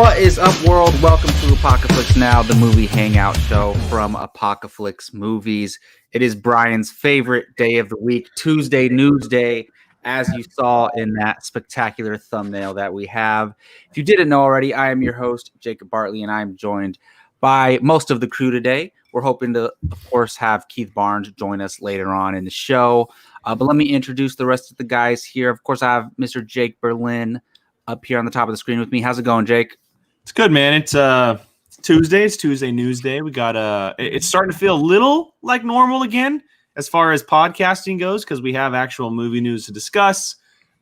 What is up, world? Welcome to Apocaflix Now, the movie hangout show from Apocaflix Movies. It is Brian's favorite day of the week, Tuesday News Day, as you saw in that spectacular thumbnail that we have. If you didn't know already, I am your host, Jacob Bartley, and I'm joined by most of the crew today. We're hoping to, of course, have Keith Barnes join us later on in the show. But let me introduce the rest of the guys here. Of course, I have Mr. Jake Berlin up here on the top of the screen with me. How's it going, Jake? It's good, man. It's Tuesday. It's Tuesday News Day. We got it's starting to feel a little like normal again as far as podcasting goes because we have actual movie news to discuss.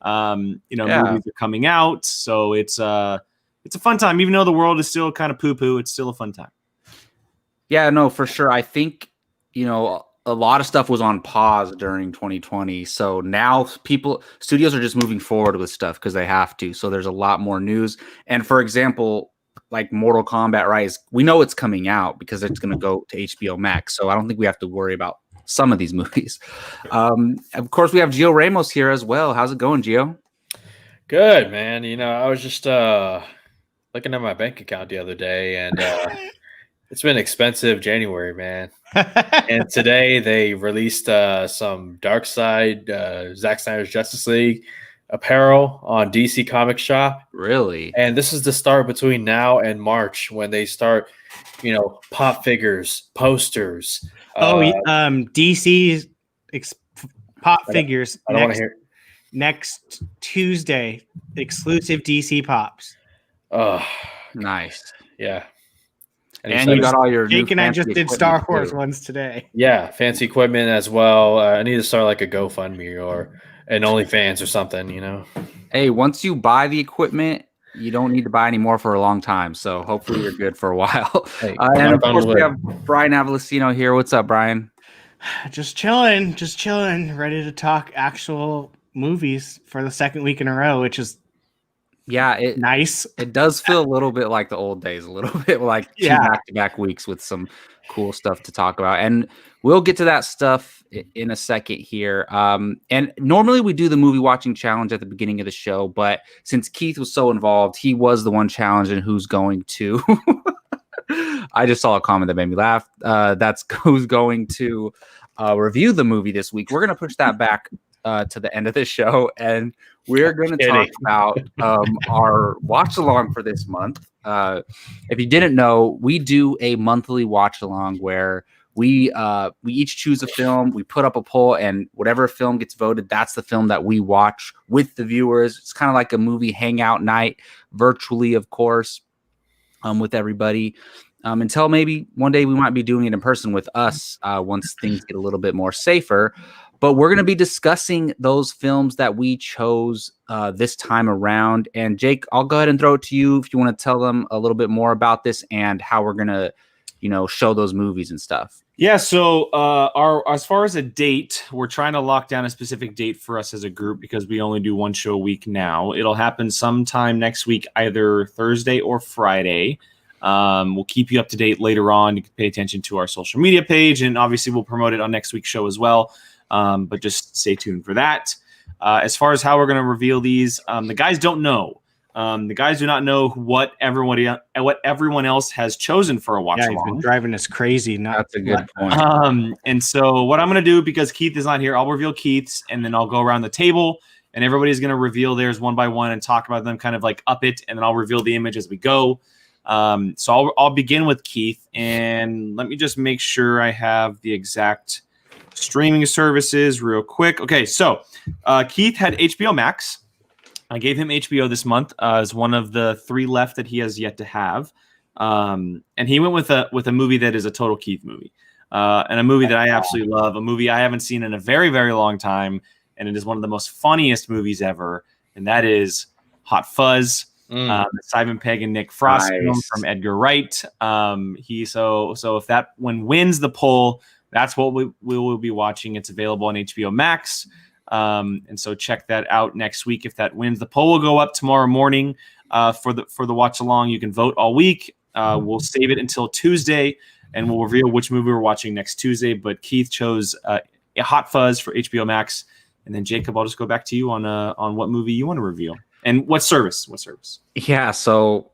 Movies are coming out, so it's a fun time. Even though the world is still kind of poo-poo, it's still a fun time. Yeah, no, for sure. I think, a lot of stuff was on pause during 2020. So now studios are just moving forward with stuff because they have to. So there's a lot more news. And for example, like Mortal Kombat Rise, we know it's coming out because it's going to go to HBO Max. So I don't think we have to worry about some of these movies. Of course, we have Gio Ramos here as well. How's it going, Gio? Good, man. I was just looking at my bank account the other day, and it's been expensive January, man. And today they released some Dark Side, Zack Snyder's Justice League apparel on DC Comics Shop. Really? And this is the start between now and March when they start, pop figures, posters. DC's pop figures. I don't want to hear. Next Tuesday, exclusive DC pops. Oh, nice. Yeah. And you got all your Jake and I just did Star Wars ones today. Yeah, fancy equipment as well. I need to start like a GoFundMe or an OnlyFans or something, Hey, once you buy the equipment, you don't need to buy any more for a long time. So hopefully you're good for a while. Hey, and of course, we have Brian Avalosino here. What's up, Brian? Just chilling, ready to talk actual movies for the second week in a row, which is nice. It does feel a little bit like the old days, a little bit like two back-to-back weeks with some cool stuff to talk about. And we'll get to that stuff in a second here. And normally we do the movie watching challenge at the beginning of the show, but since Keith was so involved, he was the one challenging who's going to. I just saw a comment that made me laugh. That's who's going to review the movie this week. We're going to push that back to the end of the show, and we're going to talk about our watch along for this month. If you didn't know, we do a monthly watch along where we each choose a film, we put up a poll, and whatever film gets voted, that's the film that we watch with the viewers. It's kind of like a movie hangout night, virtually, of course, with everybody. Until maybe one day we might be doing it in person with us once things get a little bit more safer. But we're going to be discussing those films that we chose this time around. And Jake, I'll go ahead and throw it to you if you want to tell them a little bit more about this and how we're going to, show those movies and stuff. Yeah. So as far as a date, we're trying to lock down a specific date for us as a group because we only do one show a week now. It'll happen sometime next week, either Thursday or Friday. We'll keep you up to date later on. You can pay attention to our social media page, and obviously we'll promote it on next week's show as well. But just stay tuned for that. As far as how we're going to reveal these, the guys don't know. The guys do not know what everyone else has chosen for a watch along. He's been driving us crazy. That's a good point. And so what I'm going to do, because Keith is not here, I'll reveal Keith's, and then I'll go around the table, and everybody's going to reveal theirs one by one and talk about them, kind of like up it, and then I'll reveal the image as we go. So I'll begin with Keith, and let me just make sure I have the exact streaming services real quick. Okay, so Keith had HBO Max. I gave him HBO this month as one of the 3 left that he has yet to have. And he went with a movie that is a total Keith movie, and a movie that I absolutely love, a movie I haven't seen in a very, very long time, and it is one of the most funniest movies ever, and that is Hot Fuzz. Simon Pegg and Nick Frost film from Edgar Wright. So if that one wins the poll, that's what we will be watching. It's available on HBO Max. And so check that out next week if that wins. The poll will go up tomorrow morning for the watch along. You can vote all week. We'll save it until Tuesday, and we'll reveal which movie we're watching next Tuesday. But Keith chose Hot Fuzz for HBO Max, and then Jacob, I'll just go back to you on what movie you want to reveal and what service. Yeah, so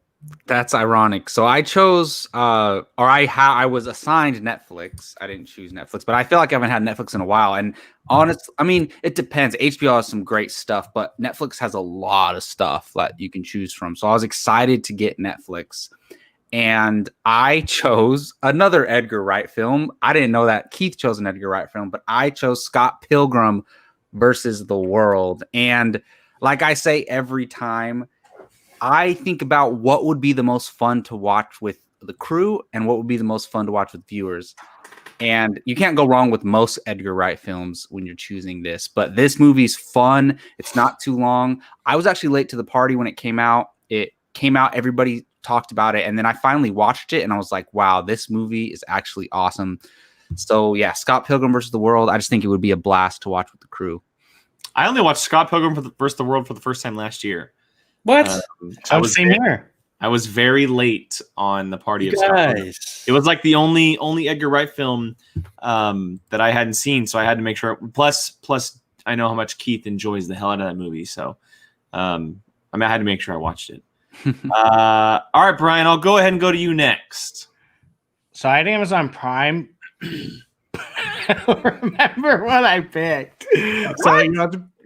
That's ironic. So I chose, I was assigned Netflix. I didn't choose Netflix, but I feel like I haven't had Netflix in a while. And I mean, it depends. HBO has some great stuff, but Netflix has a lot of stuff that you can choose from. So I was excited to get Netflix, and I chose another Edgar Wright film. I didn't know that Keith chose an Edgar Wright film, but I chose Scott Pilgrim versus the World. And like I say every time, I think about what would be the most fun to watch with the crew and what would be the most fun to watch with viewers. And you can't go wrong with most Edgar Wright films when you're choosing this. But this movie's fun. It's not too long. I was actually late to the party when it came out. It came out, everybody talked about it. And then I finally watched it and I was like, wow, this movie is actually awesome. So yeah, Scott Pilgrim versus the World. I just think it would be a blast to watch with the crew. I only watched Scott Pilgrim versus the World for the first time last year. What? I was same here. I was very late on the party of Scott. It was like the only Edgar Wright film that I hadn't seen, so I had to make sure. Plus, I know how much Keith enjoys the hell out of that movie, so I had to make sure I watched it. All right, Brian, I'll go ahead and go to you next. So I had Amazon Prime. I don't remember what I picked. What? So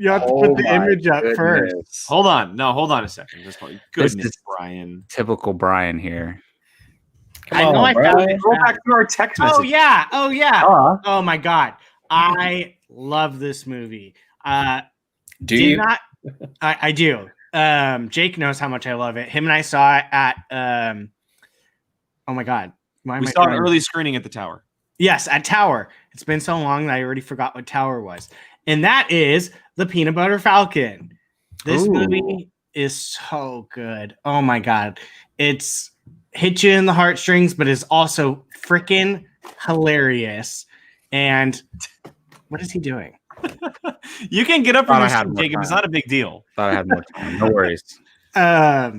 you have to put the image up first. Hold on a second. Goodness, Brian. Typical Brian here. I know I found it. Go back to our text message. Oh yeah. Oh my god. I love this movie. Do you? Not, I do. Jake knows how much I love it. Him and I saw it at oh my god. We saw an early screening at the Tower. Yes, at Tower. It's been so long that I already forgot what Tower was. And that is The Peanut Butter Falcon. This movie is so good. Oh my god. It's hit you in the heartstrings, but it's also freaking hilarious. And what is he doing? You can get up from your seat, Jacob. It's not a big deal. Thought I had more time. No worries. Hi,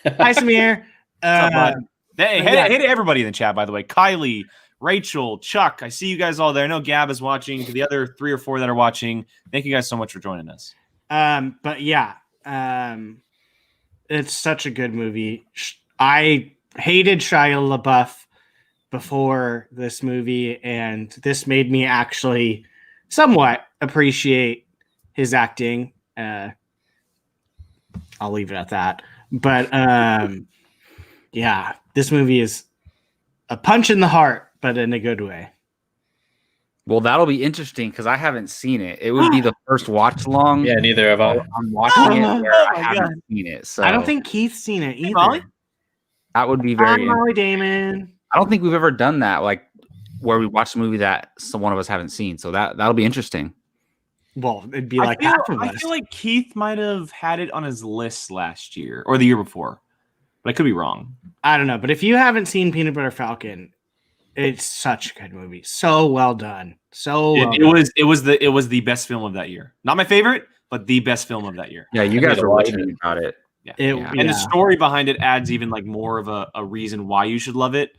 Samir. Hey to everybody in the chat, by the way. Kylie, Rachel, Chuck, I see you guys all there. I know Gab is watching. To the other 3 or 4 that are watching, thank you guys so much for joining us. But yeah, it's such a good movie. I hated Shia LaBeouf before this movie, and this made me actually somewhat appreciate his acting. I'll leave it at that. But yeah, this movie is a punch in the heart, but in a good way. Well, that'll be interesting because I haven't seen it. It would be the first watch along. Yeah, neither have I. I'm watching it where I haven't seen it. So I don't think Keith's seen it either. That would be very. Molly Damon. I don't think we've ever done that, like where we watch a movie that one of us haven't seen. So that'll be interesting. Well, it'd be like half of us. I feel like Keith might have had it on his list last year or the year before, but I could be wrong. I don't know. But if you haven't seen Peanut Butter Falcon, it's such a good movie. So well done. It was the best film of that year. Not my favorite, but the best film of that year. Yeah, you guys were watching about it. Yeah. And the story behind it adds even like more of a reason why you should love it.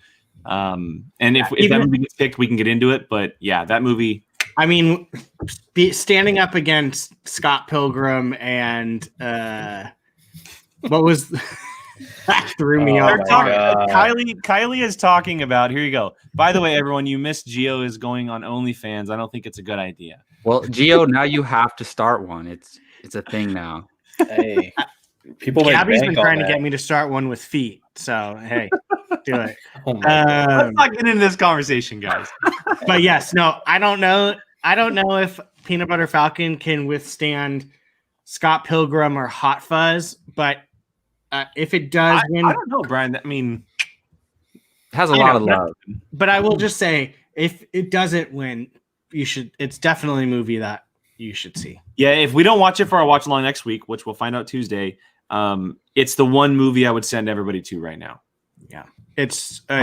And if that movie gets picked, we can get into it. But yeah, that movie. I mean, standing up against Scott Pilgrim and what was that threw me off. Kylie is talking about. Here you go. By the way, everyone, you missed Gio is going on OnlyFans. I don't think it's a good idea. Well, Gio, now you have to start one. It's a thing now. Hey, people. Gabby's been trying to get me to start one with feet. So hey, do it. Let's not get into this conversation, guys. But yes, no, I don't know if Peanut Butter Falcon can withstand Scott Pilgrim or Hot Fuzz, but if it does win, I don't know, Brian. I mean, it has a lot of love. But I will just say, if it doesn't win, you should. It's definitely a movie that you should see. Yeah, if we don't watch it for our watch along next week, which we'll find out Tuesday, it's the one movie I would send everybody to right now. Yeah, it's so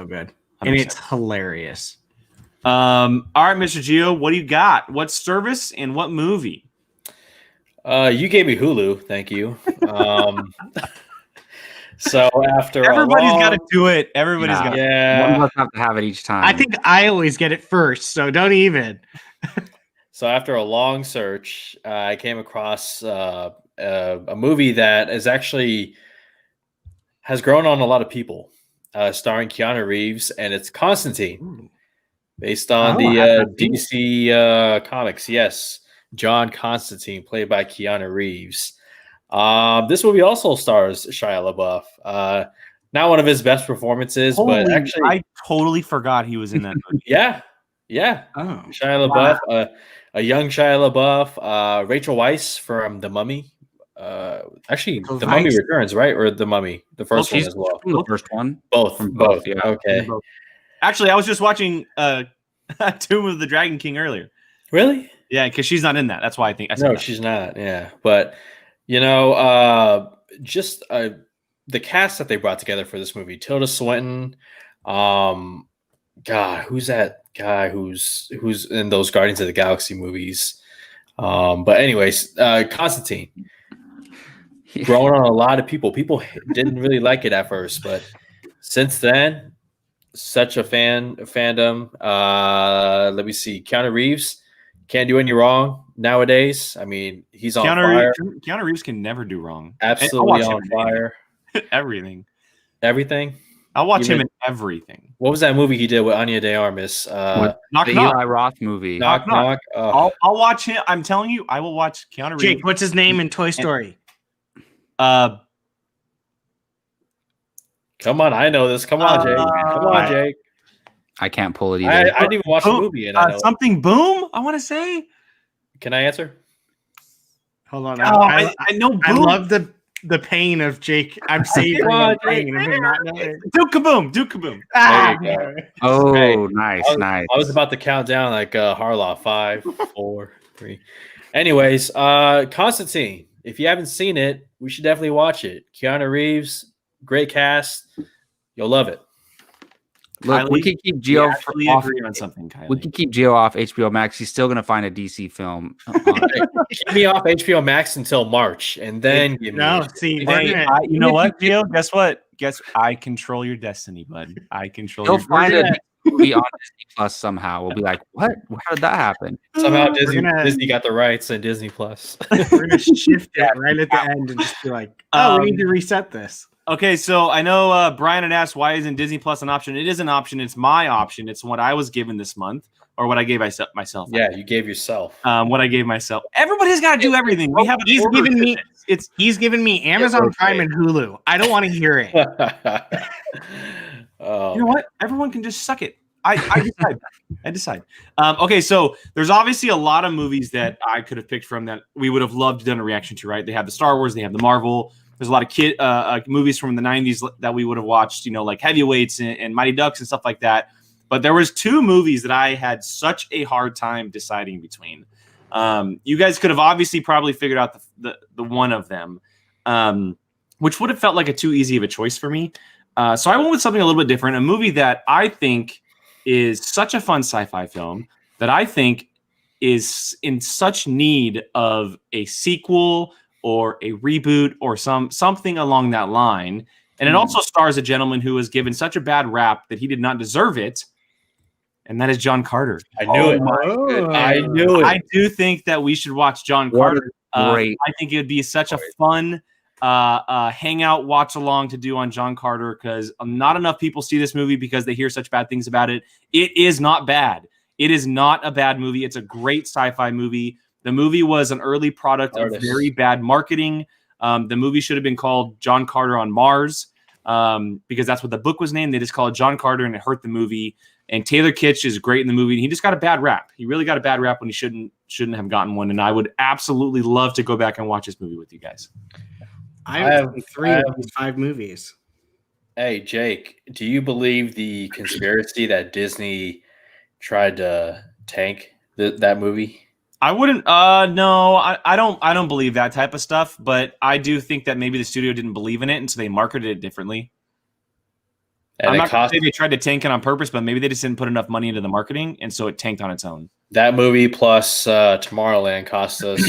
good 100%. And it's hilarious. All right, Mr. Gio, what do you got? What service and what movie? You gave me Hulu, thank you. So after everybody's got to do it. Everybody's got. Yeah, one of us have to have it each time. I think I always get it first, so don't even. So after a long search, I came across a movie that is actually has grown on a lot of people, starring Keanu Reeves, and it's Constantine, based on the DC comics. Yes, John Constantine, played by Keanu Reeves. This movie also stars Shia LaBeouf. Not one of his best performances, but actually, I totally forgot he was in that movie. yeah. Oh, Shia LaBeouf, a young Shia LaBeouf, Rachel Weisz from The Mummy. Actually, The Mummy Returns, right? Or The Mummy, the first one as well. The first one. Both. Yeah. Okay. Actually, I was just watching Tomb of the Dragon King earlier. Really? Yeah, because she's not in that. That's why I think. No, she's not. Yeah, but just the cast that they brought together for this movie: Tilda Swinton. God, who's that guy who's in those Guardians of the Galaxy movies? But anyways, Constantine. Growing on a lot of people. People didn't really like it at first, but since then, such a fandom. Let me see. Keanu Reeves can't do any wrong nowadays. I mean, he's on fire. Keanu Reeves can never do wrong. Absolutely on fire. Everything. I'll watch him in everything. What was that movie he did with Anya de Armas? The Eli Roth movie. Knock. I'll watch him. I'm telling you, I will watch Keanu Reeves. Jake, what's his name in Toy Story? Come on, I know this. Come on, Jake. Come on, Jake. I can't pull it either. I didn't even watch the movie. And I know something Boom, I want to say. Can I answer? Hold on. I know Boom. I love the pain of Jake. I'm saving the pain of him not knowing. Duke Kaboom. Duke Kaboom. There you go. Oh, Hey, nice. I was about to count down like Harloff. 5, 4, 3. Anyways, Constantine. If you haven't seen it, we should definitely watch it. Keanu Reeves, great cast. You'll love it. Look, Kylie, we can keep Gio off. agree on something, Kylie. We can keep Gio off HBO Max. He's still going to find a DC film. Keep me off HBO Max until March, and then give me. You know what, Gio? Guess what? I control your destiny, bud. I control. He'll find a movie on Disney Plus somehow. We'll be like, what? How did that happen? Somehow Disney got the rights and Disney Plus. We're gonna shift it right at the end and just be like, we need to reset this. Okay, so I know Brian had asked why isn't Disney Plus an option? It is an option. It's my option. It's what I was given this month, or what I gave myself. Yeah, you gave yourself. What I gave myself. Everybody's got to do everything. We have. He's given me Amazon Prime and Hulu. I don't want to hear it. You know what? Everyone can just suck it. I decide. I decide. Okay, so there's obviously a lot of movies that I could have picked from that we would have loved to done a reaction to. Right? They have the Star Wars. They have the Marvel. There's a lot of movies from the 90s that we would have watched, like Heavyweights and Mighty Ducks and stuff like that. But there was 2 movies that I had such a hard time deciding between. You guys could have obviously probably figured out the one of them, which would have felt like a too easy of a choice for me. So I went with something a little bit different, a movie that I think is such a fun sci-fi film that I think is in such need of a sequel or a reboot or something along that line. And it also stars a gentleman who was given such a bad rap that he did not deserve it. And that is John Carter. I knew it. I knew it. I do think that we should watch John Carter. Great. I think it would be such a fun hangout, watch along to do on John Carter, because not enough people see this movie because they hear such bad things about it. It is not bad. It is not a bad movie. It's a great sci-fi movie. The movie was an early product of very bad marketing. The movie should have been called John Carter on Mars, because that's what the book was named. They just called it John Carter, and it hurt the movie. And Taylor Kitsch is great in the movie. And he just got a bad rap. He really got a bad rap when he shouldn't have gotten one. And I would absolutely love to go back and watch this movie with you guys. I have 3 of these 5 movies. Hey, Jake, do you believe the conspiracy that Disney tried to tank that movie? I wouldn't. No, I don't believe that type of stuff. But I do think that maybe the studio didn't believe in it, and so they marketed it differently. And I'm not going to say they tried to tank it on purpose, but maybe they just didn't put enough money into the marketing, and so it tanked on its own. That movie plus Tomorrowland cost us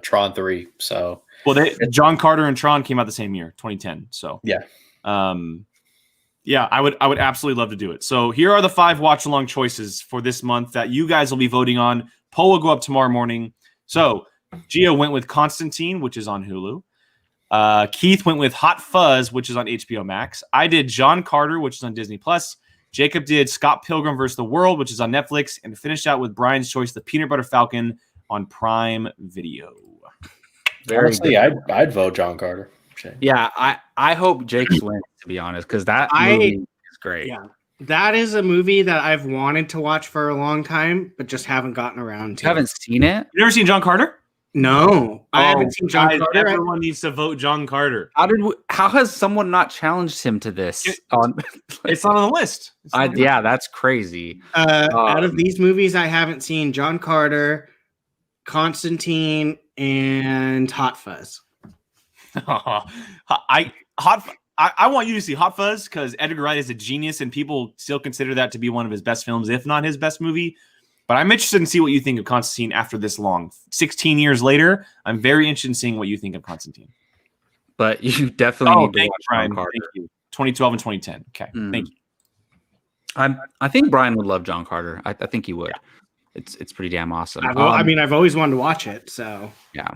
Tron 3. So John Carter and Tron came out the same year, 2010. So yeah, I would absolutely love to do it. So here are the 5 watch along choices for this month that you guys will be voting on. Poll will go up tomorrow morning. So Gio went with Constantine, which is on Hulu. Keith went with Hot Fuzz, which is on HBO Max. I did John Carter, which is on Disney Plus. Jacob did Scott Pilgrim vs. the World, which is on Netflix, and finished out with Brian's choice, The Peanut Butter Falcon on Prime Video. Honestly, I'd vote John Carter. Yeah, I hope Jake's wins, to be honest, because that movie is great. Yeah, that is a movie that I've wanted to watch for a long time, but just haven't gotten around to. You haven't seen it? You never seen John Carter? No, I haven't seen John Carter. Everyone needs to vote John Carter. How has someone not challenged him to this? It's not on the list. Yeah, that's crazy. Out of these movies, I haven't seen John Carter, Constantine, and Hot Fuzz. I want you to see Hot Fuzz because Edgar Wright is a genius, and people still consider that to be one of his best films, if not his best movie. But I'm interested in see what you think of Constantine after this long. 16 years later, I'm very interested in seeing what you think of Constantine. But you definitely need to watch Brian. John Carter. Thank you. 2012 and 2010. Okay, thank you. I think Brian would love John Carter. I think he would. It's pretty damn awesome. I've always wanted to watch it. So yeah.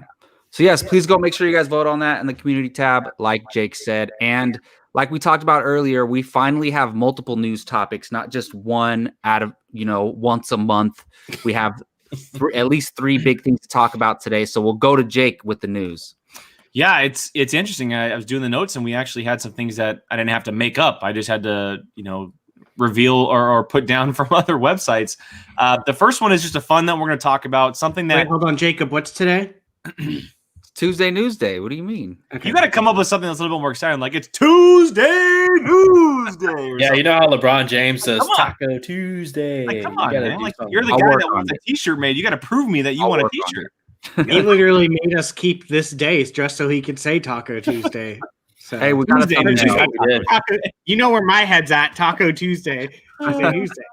So yes, please go make sure you guys vote on that in the community tab, like Jake said. And like we talked about earlier, we finally have multiple news topics, not just one out of, once a month. We have at least 3 big things to talk about today. So we'll go to Jake with the news. Yeah, it's interesting. I was doing the notes, and we actually had some things that I didn't have to make up. I just had to, reveal or put down from other websites. The first one is just a fun that we're going to talk about. Something that... Wait, hold on, Jacob. What's today? Tuesday News Day. What do you mean? Okay. You got to come up with something that's a little bit more exciting. Like, it's Tuesday News Day. Yeah, you know how LeBron James says Taco Tuesday. Like, come on, man. Like, you're the guy that wants a T-shirt made. You got to prove me that you want a T-shirt. He literally made us keep this day just so he could say Taco Tuesday. So, hey, we got to you know where my head's at. Taco Tuesday. Tuesday.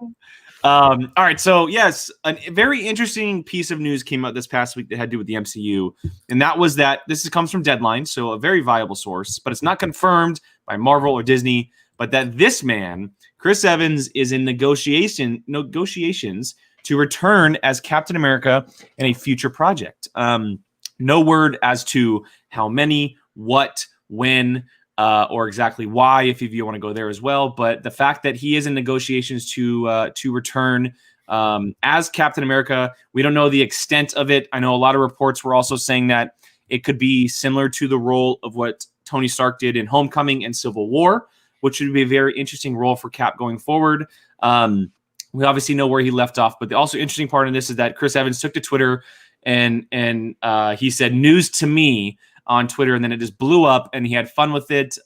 All right, so yes, a very interesting piece of news came out this past week that had to do with the MCU, and that was that comes from Deadline, so a very viable source, but it's not confirmed by Marvel or Disney, but that this man, Chris Evans, is in negotiations to return as Captain America in a future project. No word as to how many, what, when, or exactly why, if you want to go there as well. But the fact that he is in negotiations to return as Captain America, we don't know the extent of it. I know a lot of reports were also saying that it could be similar to the role of what Tony Stark did in Homecoming and Civil War, which would be a very interesting role for Cap going forward. We obviously know where he left off, but the also interesting part of this is that Chris Evans took to Twitter and he said "news to me" on Twitter, and then it just blew up, and he had fun with it,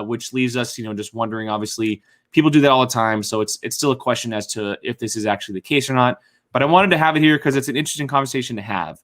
which leaves us, just wondering. Obviously, people do that all the time, so it's still a question as to if this is actually the case or not. But I wanted to have it here because it's an interesting conversation to have.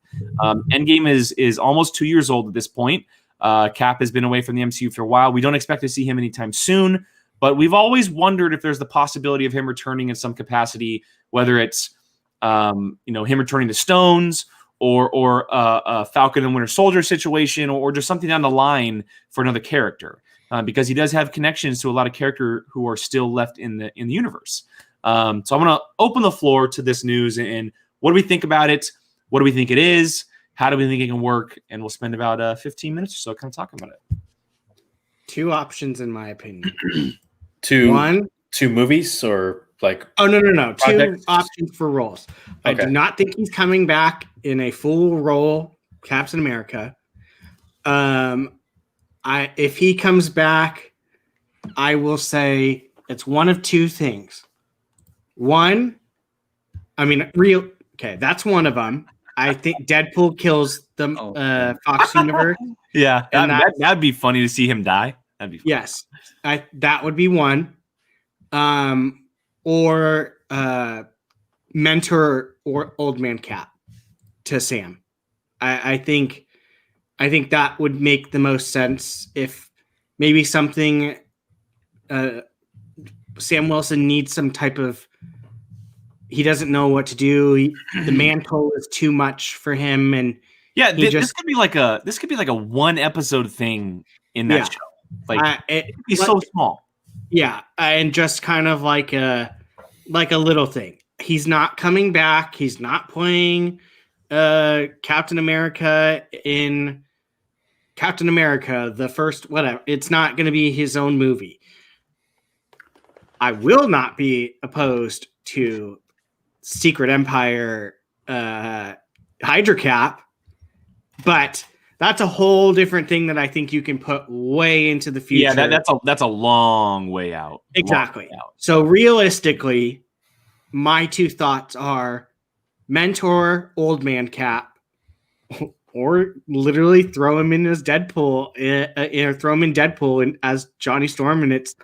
Endgame is almost 2 years old at this point. Cap has been away from the MCU for a while. We don't expect to see him anytime soon, but we've always wondered if there's the possibility of him returning in some capacity, whether it's him returning to Stones, or a Falcon and Winter Soldier situation, or just something down the line for another character, because he does have connections to a lot of characters who are still left in the universe. So I'm going to open the floor to this news, and what do we think about it? What do we think it is? How do we think it can work? And we'll spend about 15 minutes or so kind of talking about it. 2 options, in my opinion. Two movies, or like... Oh, no. Projects? 2 options for roles. Okay. I do not think he's coming back in a full role Captain America. If he comes back, I will say it's one of 2 things. One, that's one of them. I think Deadpool kills the Fox universe. Yeah, that'd be funny to see him die. That'd be funny. Yes, that would be one. Or mentor or Old Man Cap to Sam. I think that would make the most sense. If maybe something Sam Wilson needs some type of, he doesn't know what to do. The mantle is too much for him, and this could be like a 1 episode thing in that show. Like it'd be so small. Yeah, and just kind of like a little thing. He's not coming back. He's not playing Captain America in Captain America, the first, whatever. It's not going to be his own movie. I will not be opposed to Secret Empire Hydra Cap, but that's a whole different thing that I think you can put way into the future. Yeah, that's a long way out. Exactly. Long way out. So realistically, my two thoughts are mentor Old Man Cap, or literally throw him in as Deadpool, throw him in Deadpool as Johnny Storm, and it's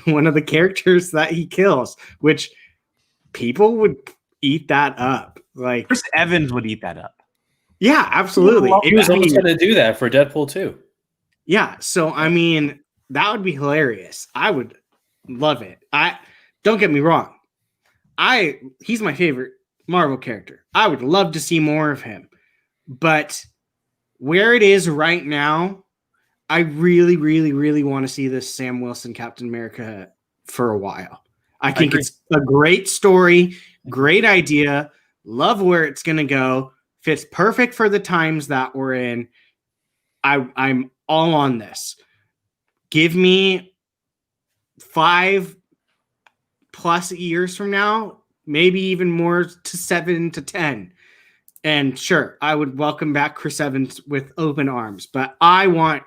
one of the characters that he kills, which people would eat that up. Like Chris Evans would eat that up. Yeah, absolutely. He was almost going to do that for Deadpool 2. Yeah, so I mean, that would be hilarious. I would love it. Don't get me wrong. He's my favorite Marvel character. I would love to see more of him. But where it is right now, I really, really, really want to see this Sam Wilson Captain America for a while. I think it's a great story, great idea. Love where it's going to go. Fits perfect for the times that we're in. I'm all on this. Give me 5+ years from now, maybe even more, to 7 to 10. And sure, I would welcome back Chris Evans with open arms, but I want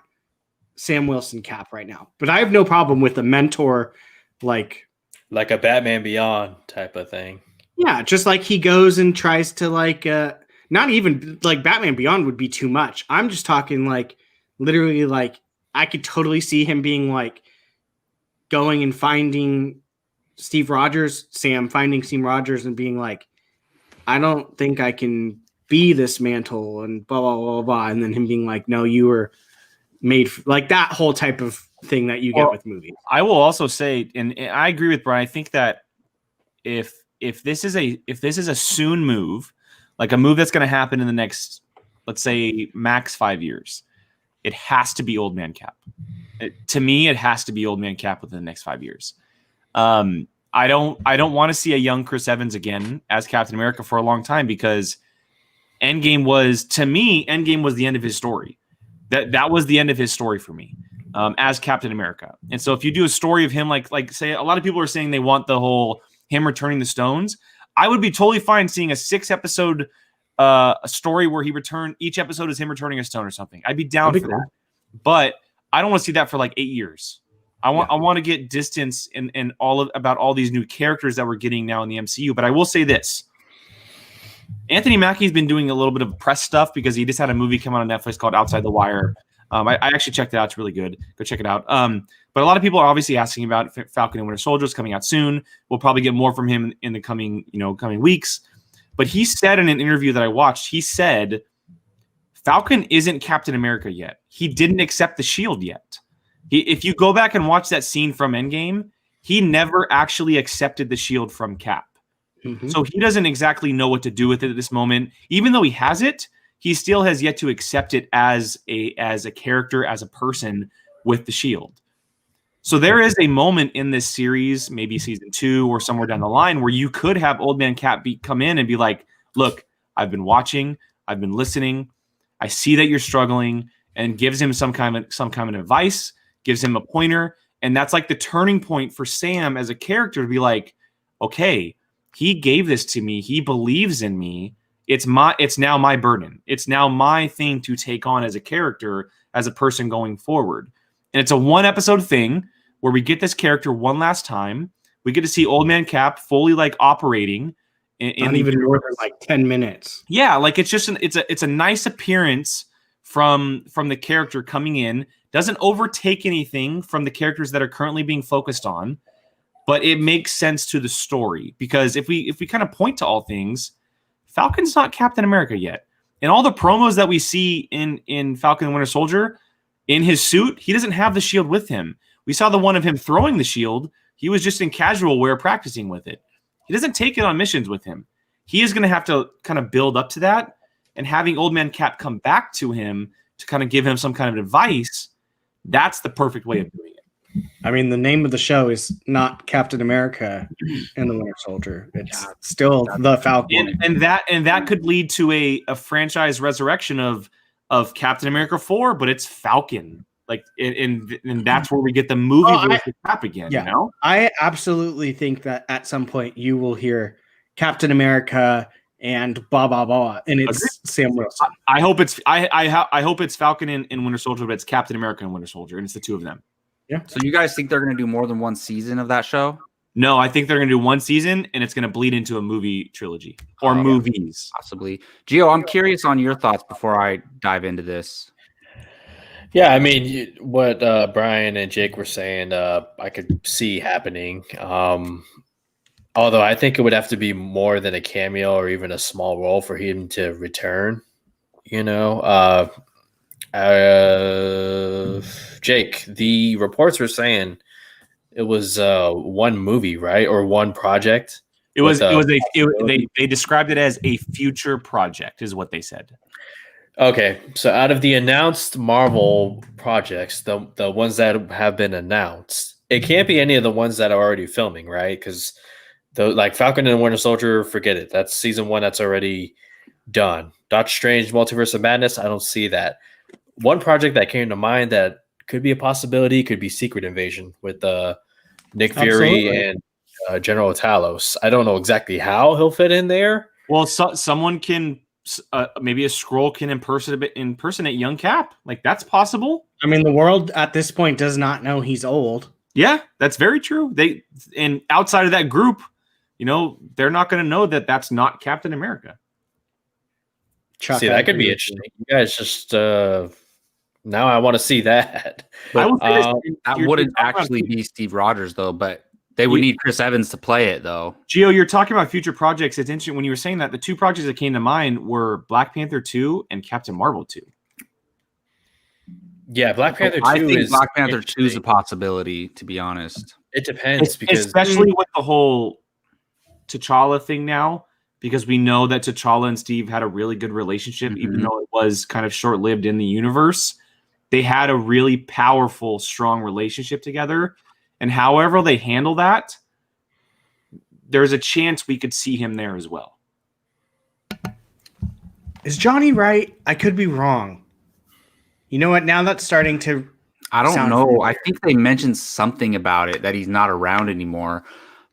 Sam Wilson Cap right now. But I have no problem with a mentor like a Batman Beyond type of thing. Yeah, just like he goes and tries to not even like Batman Beyond would be too much. I'm just talking like literally like I could totally see him being like going and finding Sam finding Steve Rogers and being like, I don't think I can be this mantle and blah, blah, blah, blah. And then him being like, no, you were made like that whole type of thing that you get with movies. I will also say, and I agree with Brian, I think that if this is a soon move, like a move that's going to happen in the next, let's say, max 5 years, it has to be Old Man Cap. To me, it has to be Old Man Cap within the next 5 years. I don't want to see a young Chris Evans again as Captain America for a long time, because Endgame was the end of his story. That was the end of his story for me as Captain America. And so if you do a story of him, like say a lot of people are saying they want the whole him returning the stones, I would be totally fine seeing a 6-episode a story where each episode is him returning a stone or something. I'd be down for that. But I don't want to see that for like 8 years. I want to get distance in about all these new characters that we're getting now in the MCU. But I will say this. Anthony Mackie's been doing a little bit of press stuff because he just had a movie come out on Netflix called Outside the Wire. I actually checked it out. It's really good. Go check it out. But a lot of people are obviously asking about Falcon and Winter Soldier coming out soon. We'll probably get more from him in the coming weeks. But he said in an interview that I watched, he said Falcon isn't Captain America yet. He didn't accept the shield yet. If you go back and watch that scene from Endgame, he never actually accepted the shield from Cap. Mm-hmm. So he doesn't exactly know what to do with it at this moment. Even though he has it, he still has yet to accept it as a character, as a person with the shield. So there is a moment in this series, maybe season 2 or somewhere down the line, where you could have Old Man Cap come in and be like, look, I've been watching, I've been listening, I see that you're struggling, and gives him some kind of advice, gives him a pointer, and that's like the turning point for Sam as a character to be like, okay, he gave this to me, he believes in me, it's now my burden, it's now my thing to take on as a character, as a person going forward. And it's a 1-episode thing where we get this character one last time. We get to see Old Man Cap fully like operating. Not even more than like 10 minutes. Yeah, like it's just it's a nice appearance from the character coming in. Doesn't overtake anything from the characters that are currently being focused on, but it makes sense to the story, because if we kind of point to all things, Falcon's not Captain America yet. And all the promos that we see in Falcon and Winter Soldier, in his suit, he doesn't have the shield with him. We saw the one of him throwing the shield. He was just in casual wear practicing with it. He doesn't take it on missions with him. He is going to have to kind of build up to that, and having Old Man Cap come back to him to kind of give him some kind of advice, that's the perfect way of doing it. I mean, the name of the show is not Captain America and the Winter Soldier. It's still the Falcon. And that could lead to a franchise resurrection of of Captain America 4, but it's Falcon. Like, and that's where we get the movie versus Cap again. Yeah, you know, I absolutely think that at some point you will hear Captain America and blah blah blah, and it's Agreed. Sam Wilson. I hope it's I hope it's Falcon and Winter Soldier, but it's Captain America and Winter Soldier, and it's the two of them. Yeah. So you guys think they're going to do more than one season of that show? No, I think they're going to do one season, and it's going to bleed into a movie trilogy or movies. Possibly. Gio, I'm curious on your thoughts before I dive into this. Yeah, I mean, what Brian and Jake were saying, I could see happening. Although I think it would have to be more than a cameo or even a small role for him to return. You know, Jake, the reports were saying it was one movie, right, or one project. They described it as a future project, is what they said. Okay, so out of the announced Marvel projects, the ones that have been announced, it can't be any of the ones that are already filming, right? Because like Falcon and Winter Soldier, forget it. That's season 1. That's already done. Doctor Strange, Multiverse of Madness, I don't see that. One project that came to mind that could be a possibility could be Secret Invasion with Nick Fury and General Talos. I don't know exactly how he'll fit in there. Well, someone can. Maybe a scroll can impersonate young Cap. Like, that's possible. I mean, the world at this point does not know he's old. Yeah, that's very true. And outside of that group, you know, they're not going to know that that's not Captain America. Chuck, see, that could be interesting. You guys just now I want to see that. But that wouldn't actually be Steve Rogers, though. But they would need Chris Evans to play it, though. Gio, you're talking about future projects. It's interesting when you were saying that. The two projects that came to mind were Black Panther 2 and Captain Marvel 2. Yeah, Black Panther 2 I think Black Panther 2 is a possibility, to be honest. It depends. Because especially with the whole T'Challa thing now, because we know that T'Challa and Steve had a really good relationship, even though it was kind of short-lived in the universe. They had a really powerful, strong relationship together. And however they handle that, there's a chance we could see him there as well. Is Johnny right? I could be wrong. You know what? Now that's starting to. I don't know. Familiar. I think they mentioned something about it, that he's not around anymore.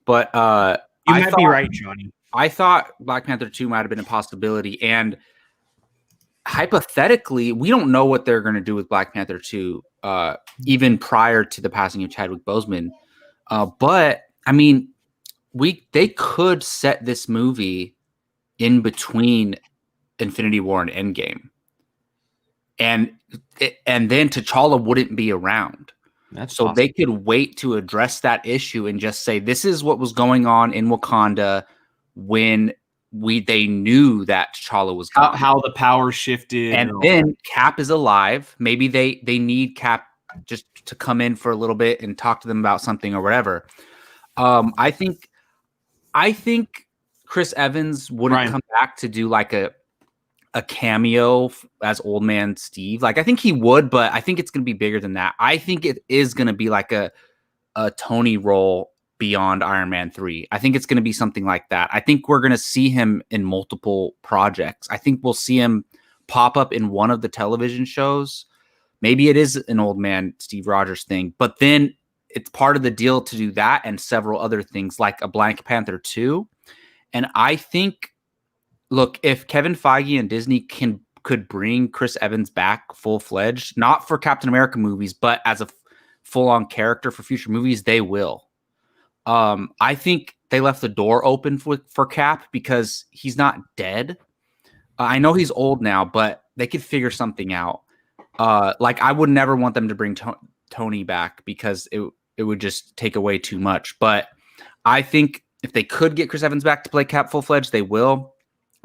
But you might be right, Johnny. I thought Black Panther 2 might have been a possibility. And hypothetically, we don't know what they're going to do with Black Panther 2. Even prior to the passing of Chadwick Boseman. But I mean, they could set this movie in between Infinity War and Endgame. And then T'Challa wouldn't be around. So possible. They could wait to address that issue and just say, this is what was going on in Wakanda when they knew that T'Challa was gone. How the power shifted. And then Cap is alive. Maybe they need Cap just to come in for a little bit and talk to them about something or whatever. I think Chris Evans wouldn't come back to do like a cameo as Old Man Steve. Like, I think he would, but I think it's going to be bigger than that. I think it is going to be like a Tony role beyond Iron Man 3. I think it's going to be something like that. I think we're going to see him in multiple projects. I think we'll see him pop up in one of the television shows. Maybe it is an Old Man Steve Rogers thing, but then it's part of the deal to do that and several other things like a Black Panther 2. And I think, look, if Kevin Feige and Disney could bring Chris Evans back full-fledged, not for Captain America movies, but as a full-on character for future movies, they will. I think they left the door open for Cap because he's not dead. I know he's old now, but they could figure something out. Like, I would never want them to bring Tony back because it would just take away too much. But I think if they could get Chris Evans back to play Cap full-fledged, they will.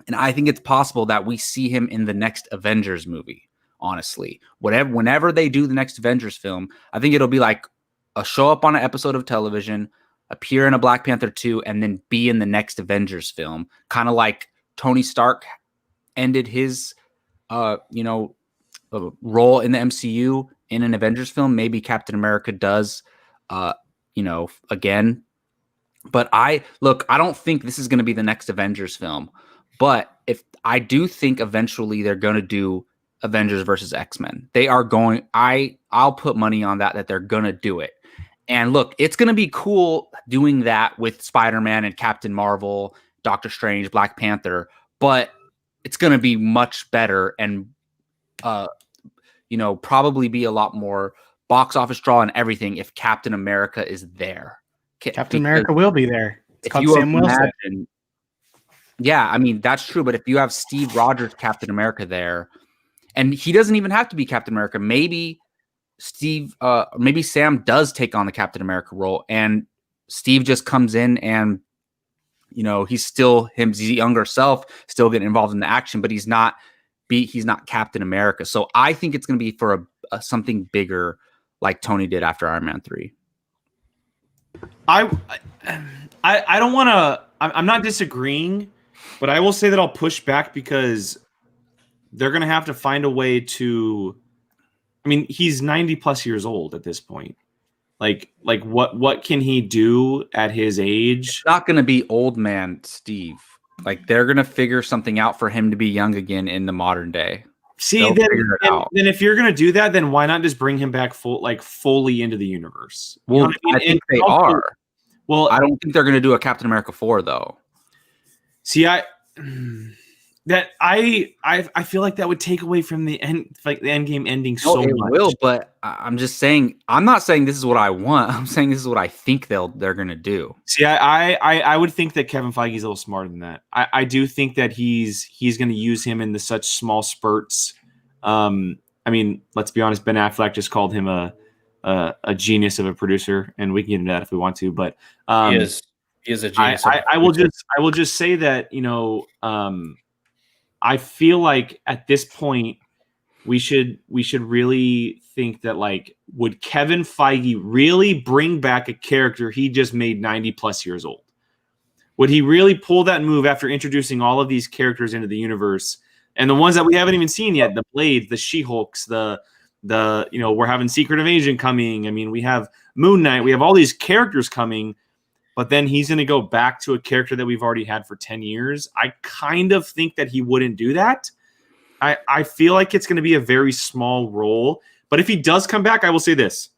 And I think it's possible that we see him in the next Avengers movie, honestly. Whenever they do the next Avengers film, I think it'll be like a show up on an episode of television, appear in a Black Panther 2, and then be in the next Avengers film. Kind of like Tony Stark ended his role in the MCU in an Avengers film. Maybe Captain America does again. But I don't think this is going to be the next Avengers film. But if I do think eventually they're going to do Avengers versus X-Men. They are going. I'll put money on that they're gonna do it. And look, it's gonna be cool doing that with Spider-Man and Captain Marvel, Doctor Strange, Black Panther, but it's gonna be much better and probably be a lot more box office draw and everything if Captain America is there. Captain America will be there. It's called Sam Wilson. Yeah, I mean, that's true. But if you have Steve Rogers, Captain America there, and he doesn't even have to be Captain America, maybe Sam does take on the Captain America role and Steve just comes in and, he's still his younger self, still getting involved in the action, but he's not Captain America. So I think it's going to be for something bigger like Tony did after Iron Man 3. I don't want to, I'm not disagreeing, but I will say that I'll push back because they're going to have to find a way to, I mean, he's 90 plus years old at this point. Like what can he do at his age? It's not going to be old man Steve. Like they're going to figure something out for him to be young again in the modern day. See, then if you're going to do that, then why not just bring him back fully into the universe? Well, I think they are. Well, I don't think they're going to do a Captain America 4 though. See, I feel like that would take away from the end, like the end game ending so much. It will, but I'm just saying. I'm not saying this is what I want. I'm saying this is what I think they're going to do. See, I would think that Kevin Feige's a little smarter than that. I do think that he's going to use him in such small spurts. I mean, let's be honest. Ben Affleck just called him a genius of a producer, and we can get into that if we want to. But he is a genius. I will just say that I feel like at this point we should really think that, like, would Kevin Feige really bring back a character he just made 90 plus years old? Would he really pull that move after introducing all of these characters into the universe and the ones that we haven't even seen yet, the Blades, the She-Hulks, the we're having Secret Invasion coming. I mean, we have Moon Knight, we have all these characters coming. But then he's going to go back to a character that we've already had for 10 years. I kind of think that he wouldn't do that. I feel like it's going to be a very small role. But if he does come back, I will say this.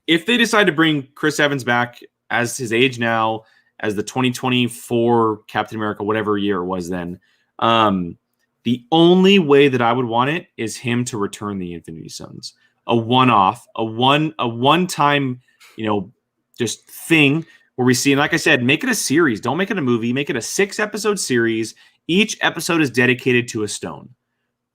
If they decide to bring Chris Evans back as his age now, as the 2024 Captain America, whatever year it was then, the only way that I would want it is him to return the Infinity Stones. A one-off, a one-time, just thing where we see, and like I said, make it a series. Don't make it a movie. Make it a 6-episode series. Each episode is dedicated to a stone.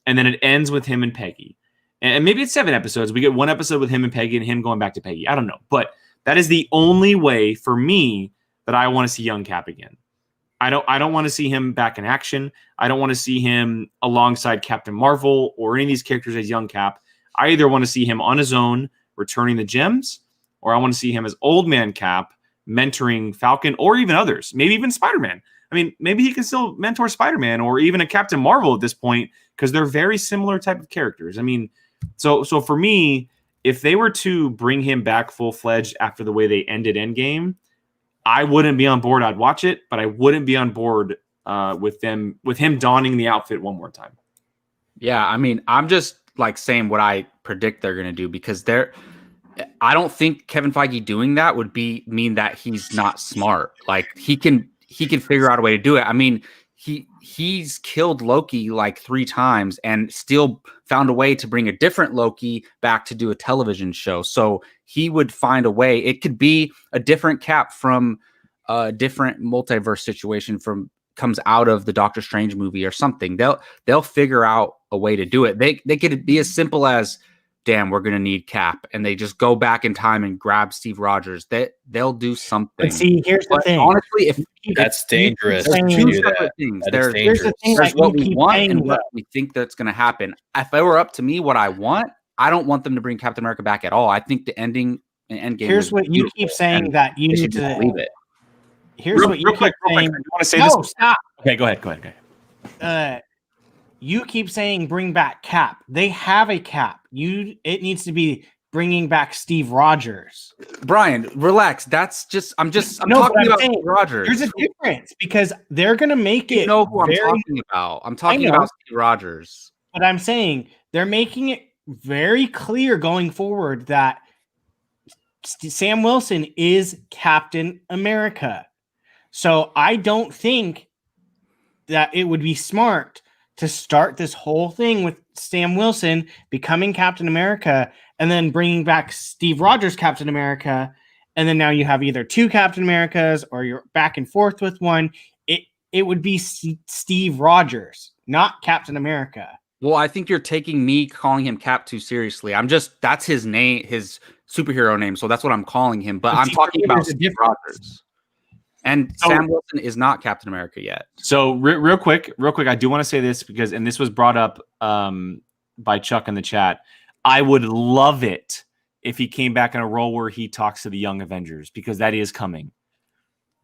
And then it ends with him and Peggy. And maybe it's 7 episodes. We get 1 episode with him and Peggy and him going back to Peggy. I don't know. But that is the only way for me that I want to see young Cap again. I don't want to see him back in action. I don't want to see him alongside Captain Marvel or any of these characters as young Cap. I either want to see him on his own, returning the gems, or I want to see him as old man Cap, mentoring Falcon, or even others, maybe even Spider-Man. I mean, maybe he can still mentor Spider-Man or even a Captain Marvel at this point because they're very similar type of characters. I mean, so for me, if they were to bring him back full-fledged after the way they ended Endgame, I wouldn't be on board. I'd watch it, but I wouldn't be on board with him donning the outfit one more time. Yeah, I mean, I'm just like saying what I predict they're going to do because I don't think Kevin Feige doing that would mean that he's not smart. Like he can figure out a way to do it. I mean, he's killed Loki like 3 times and still found a way to bring a different Loki back to do a television show. So he would find a way. It could be a different Cap from a different multiverse situation comes out of the Doctor Strange movie or something. They'll figure out a way to do it. They could be as simple as, damn, we're going to need Cap. And they just go back in time and grab Steve Rogers. They'll do something. But see, here's the thing. Honestly, that's dangerous. There's 2 separate things. There's what we want and what we think that's going to happen. If it were up to me, what I want, I don't want them to bring Captain America back at all. I think the ending and Endgame. Here's what you keep saying that you need to believe it. Here's what you keep saying. You want to say this? Stop. Okay, go ahead. You keep saying bring back Cap. They have a Cap. It needs to be bringing back Steve Rogers. Brian, relax. I'm talking about Steve Rogers. There's a difference because they're going to make it. You know who I'm talking about. I'm talking about Steve Rogers. But I'm saying they're making it very clear going forward that Sam Wilson is Captain America. So I don't think that it would be smart to start this whole thing with Sam Wilson becoming Captain America and then bringing back Steve Rogers Captain America, and then now you have either two Captain Americas or you're back and forth with one. It would be Steve Rogers, not Captain America. Well, I think you're taking me calling him Cap too seriously. That's his name, his superhero name, so that's what I'm calling him. But I'm talking about Steve Rogers. And Sam Wilson is not Captain America yet. So real quick, I do want to say this because, and this was brought up by Chuck in the chat. I would love it if he came back in a role where he talks to the Young Avengers, because that is coming.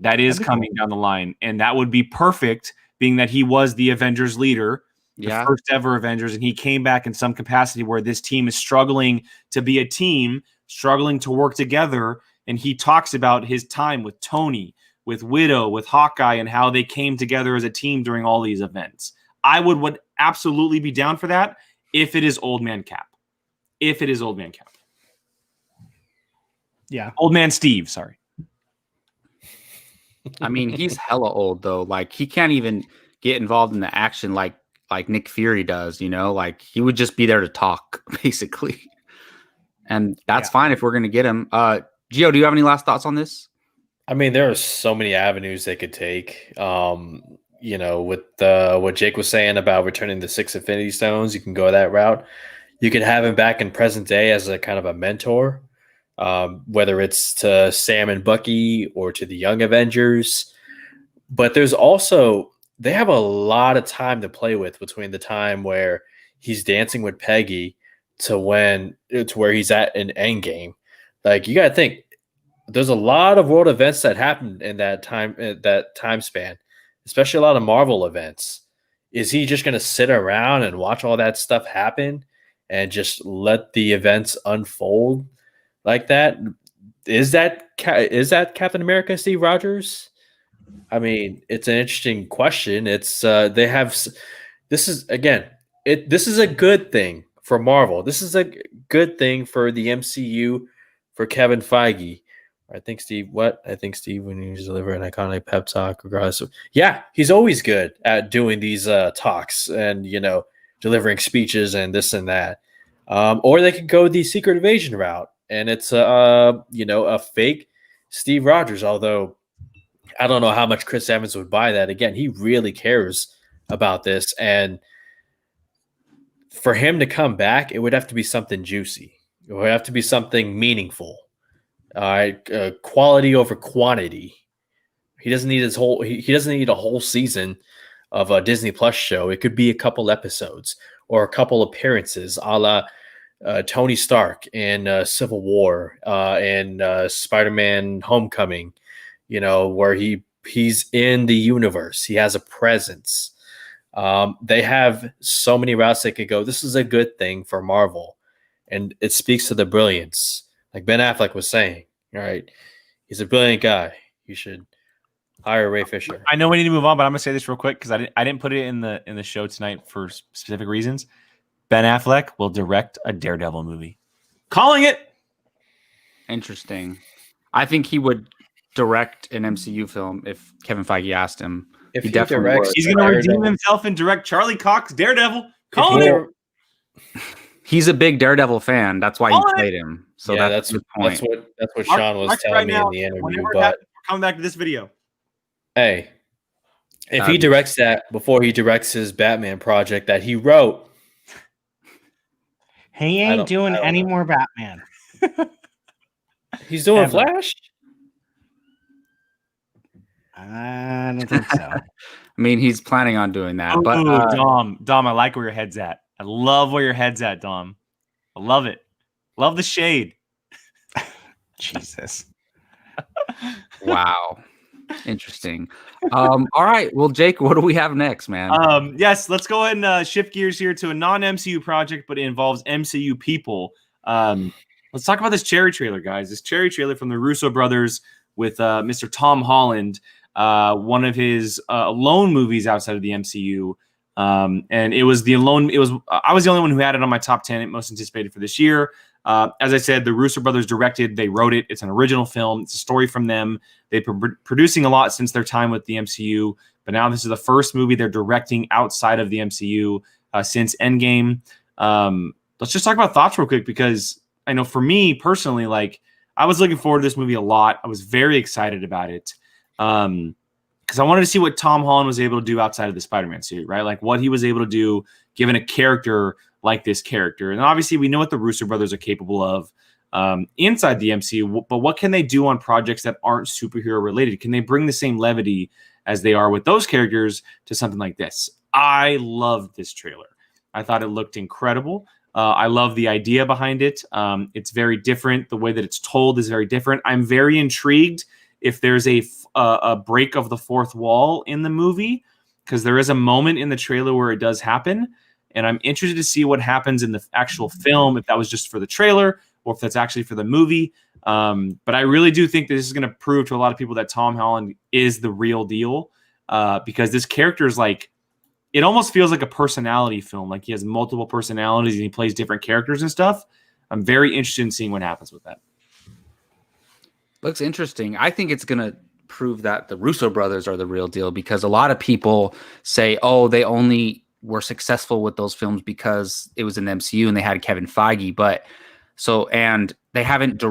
That is coming down the line, and that would be perfect, being that he was the Avengers leader, the first ever Avengers, and he came back in some capacity where this team is struggling to be a team, struggling to work together, and he talks about his time with Tony, with Widow, with Hawkeye, and how they came together as a team during all these events. I would absolutely be down for that if it is Old Man Cap. If it is Old Man Cap. Yeah. Old Man Steve, sorry. I mean, he's hella old though. Like, he can't even get involved in the action like Nick Fury does, you know? Like, he would just be there to talk, basically. And that's fine if we're going to get him. Gio, do you have any last thoughts on this? I mean, there are so many avenues they could take. You know, with what Jake was saying about returning the 6 Infinity Stones, you can go that route. You could have him back in present day as a kind of a mentor, whether it's to Sam and Bucky or to the Young Avengers. But there's also, they have a lot of time to play with between the time where he's dancing with Peggy to where he's at in Endgame. Like, you got to think, there's a lot of world events that happened in that time span, especially a lot of Marvel events. Is he just going to sit around and watch all that stuff happen and just let the events unfold like that? Is that Captain America, Steve Rogers? I mean, it's an interesting question. It's this is a good thing for Marvel. This is a good thing for the MCU, for Kevin Feige. I think Steve, when you deliver an iconic pep talk, regardless of, he's always good at doing these talks and, you know, delivering speeches and this and that. Or they could go the Secret Invasion route, and it's a fake Steve Rogers. Although I don't know how much Chris Evans would buy that. Again, he really cares about this, and for him to come back, it would have to be something juicy. It would have to be something meaningful. Quality over quantity. He doesn't need he doesn't need a whole season of a Disney Plus show. It could be a couple episodes or a couple appearances, a la Tony Stark in Civil War and Spider-Man Homecoming. You know, where he's in the universe. He has a presence. They have so many routes they could go. This is a good thing for Marvel, and it speaks to the brilliance. Like Ben Affleck was saying, all right, he's a brilliant guy. You should hire Ray Fisher. I know we need to move on, but I'm gonna say this real quick because I didn't put it in the show tonight for specific reasons. Ben Affleck will direct a Daredevil movie. Calling it. Interesting. I think he would direct an MCU film if Kevin Feige asked him. If he directs, he's gonna redeem himself and direct Charlie Cox Daredevil. Calling it. He's a big Daredevil fan. That's why he played him. So yeah, that's the point. That's what Sean was telling me in the interview. But we're coming back to this video. Hey, if he directs that before he directs his Batman project that he wrote, he ain't doing any more Batman. He's doing Flash. I don't think so. I mean, he's planning on doing that. Ooh, but Dom, I like where your head's at. I love where your head's at, Dom. I love it. Love the shade. Jesus. Wow. Interesting. All right. Well, Jake, what do we have next, man? Yes, let's go ahead and shift gears here to a non-MCU project, but it involves MCU people. Let's talk about this cherry trailer, guys. This cherry trailer from the Russo brothers with Mr. Tom Holland, one of his lone movies outside of the MCU. And it was I was the only one who had it on my top 10 most anticipated for this year. As I said, the Russo brothers directed, they wrote it. It's an original film. It's a story from them. They've been producing a lot since their time with the MCU, but now this is the first movie they're directing outside of the MCU since Endgame. Let's just talk about thoughts real quick, because I know for me personally, like, I was looking forward to this movie a lot. I was very excited about it. Because I wanted to see what Tom Holland was able to do outside of the Spider-Man suit, right? Like what he was able to do given a character like this character. And obviously we know what the Russo brothers are capable of inside the MCU, but what can they do on projects that aren't superhero related? Can they bring the same levity as they are with those characters to something like this? I loved this trailer. I thought it looked incredible. I love the idea behind it. It's very different. The way that it's told is very different. I'm very intrigued if there's a break of the fourth wall in the movie, because there is a moment in the trailer where it does happen. And I'm interested to see what happens in the actual film, if that was just for the trailer or if that's actually for the movie. But I really do think that this is going to prove to a lot of people that Tom Holland is the real deal, because this character is like, it almost feels like a personality film. Like he has multiple personalities and he plays different characters and stuff. I'm very interested in seeing what happens with that. Looks interesting. I think it's going to prove that the Russo brothers are the real deal, because a lot of people say, oh, they only were successful with those films because it was an MCU and they had Kevin Feige. And they haven't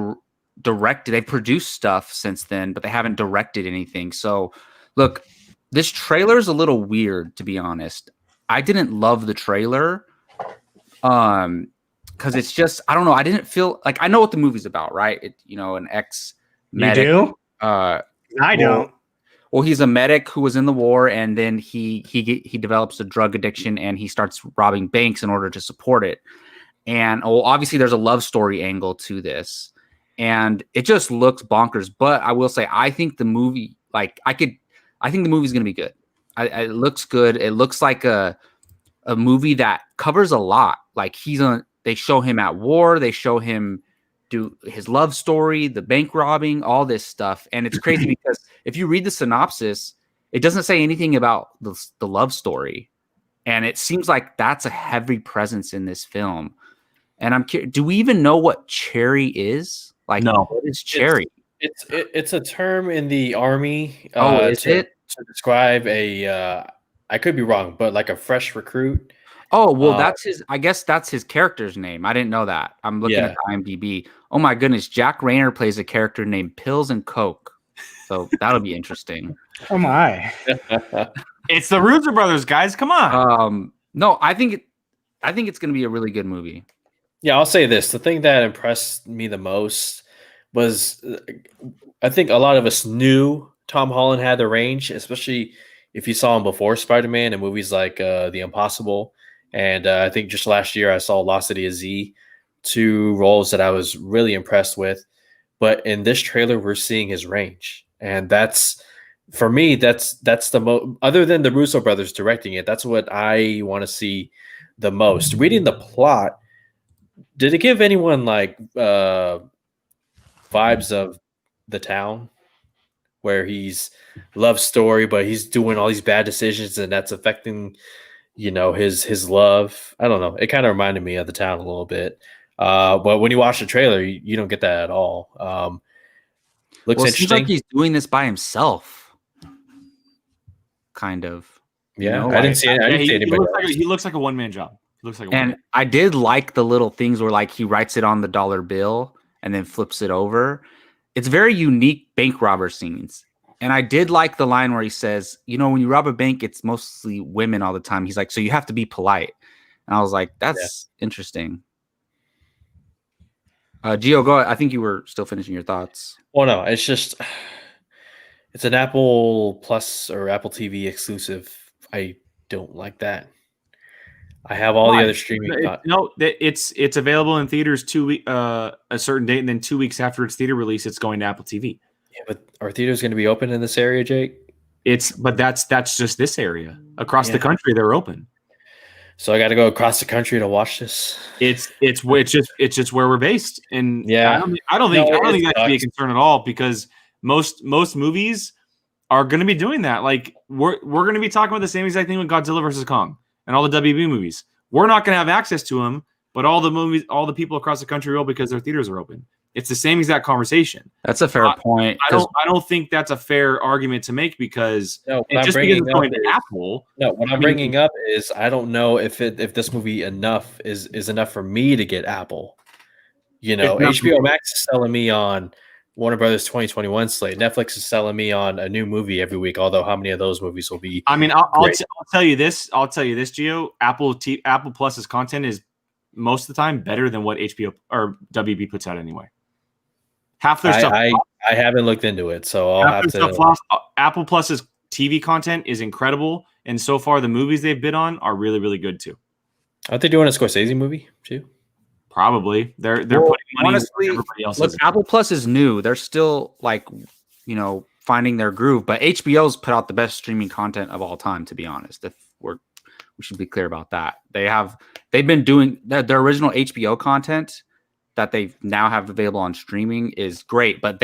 directed, they've produced stuff since then, but they haven't directed anything. So look, this trailer is a little weird, to be honest. I didn't love the trailer. Because it's just, I don't know. I didn't feel like, I know what the movie's about, right? An ex-medic. You do? I don't. Well, he's a medic who was in the war, and then he develops a drug addiction, and he starts robbing banks in order to support it. And obviously, there's a love story angle to this, and it just looks bonkers. But I will say, I think the movie, I think the movie's gonna be good. It looks good. It looks like a movie that covers a lot. Like they show him at war. They show him do his love story, the bank robbing, all this stuff. And it's crazy because if you read the synopsis, it doesn't say anything about the love story. And it seems like that's a heavy presence in this film. And I'm curious, do we even know what cherry is? Like, no. What is cherry? It's a term in the Army. Is it? To describe I could be wrong, but like a fresh recruit. Oh, well, I guess that's his character's name. I didn't know that. I'm looking at IMDb. Oh my goodness. Jack Rayner plays a character named Pills and Coke. So that'll be interesting. Oh my. It's the Russo brothers, guys. Come on. No, I think it's going to be a really good movie. Yeah, I'll say this. The thing that impressed me the most was I think a lot of us knew Tom Holland had the range, especially if you saw him before Spider-Man in movies like The Impossible. And I think just last year I saw Lost City of Z, two roles that I was really impressed with. But in this trailer, we're seeing his range. And that's, for me, that's the most, other than the Russo brothers directing it, that's what I want to see the most. Reading the plot, did it give anyone like vibes of The Town, where he's love story, but he's doing all these bad decisions and that's affecting, his love? I don't know. It kind of reminded me of The Town a little bit. But when you watch the trailer, you don't get that at all. Looks interesting. It seems like he's doing this by himself. Kind of. Yeah, I didn't see anybody. He looks like a one-man job. I did like the little things where like he writes it on the dollar bill and then flips it over. It's very unique bank robber scenes. And I did like the line where he says, when you rob a bank, it's mostly women all the time. He's like, so you have to be polite. And I was like, that's interesting. Gio, go ahead. I think you were still finishing your thoughts. Well, no, it's just, it's an Apple Plus or Apple TV exclusive. I don't like that. I have all the other streaming. It's available in theaters a certain date, and then 2 weeks after its theater release, it's going to Apple TV. Yeah, but are theaters going to be open in this area, Jake? But that's just this area. Across the country, they're open. So I got to go across the country to watch this. It's just where we're based, and I don't think that should be a concern at all, because most movies are going to be doing that. Like we're going to be talking about the same exact thing with Godzilla versus Kong. and all the WB movies. We're not going to have access to them, but all the movies, all the people across the country will because their theaters are open. It's the same exact conversation. That's a fair point. I don't think that's a fair argument to make because what just because it's going to Apple. No, what I'm bringing up is I don't know if this movie is enough for me to get Apple. You know, HBO Max is selling me on Warner Brothers 2021 slate. Netflix is selling me on a new movie every week. Although how many of those movies will be? I mean, I'll tell you this. I'll tell you this, Gio. Apple Plus's content is most of the time better than what HBO or WB puts out anyway. Half their stuff. I haven't looked into it, so I'll have to. Apple Plus's TV content is incredible, and so far the movies they've bid on are really, really good too. Aren't they doing a Scorsese movie too? Probably. They're putting money. Honestly, everybody else. Look, Apple Plus is new. They're still like, finding their groove. But HBO's put out the best streaming content of all time. To be honest, we should be clear about that. They've been doing their original HBO content that they now have available on streaming is great, but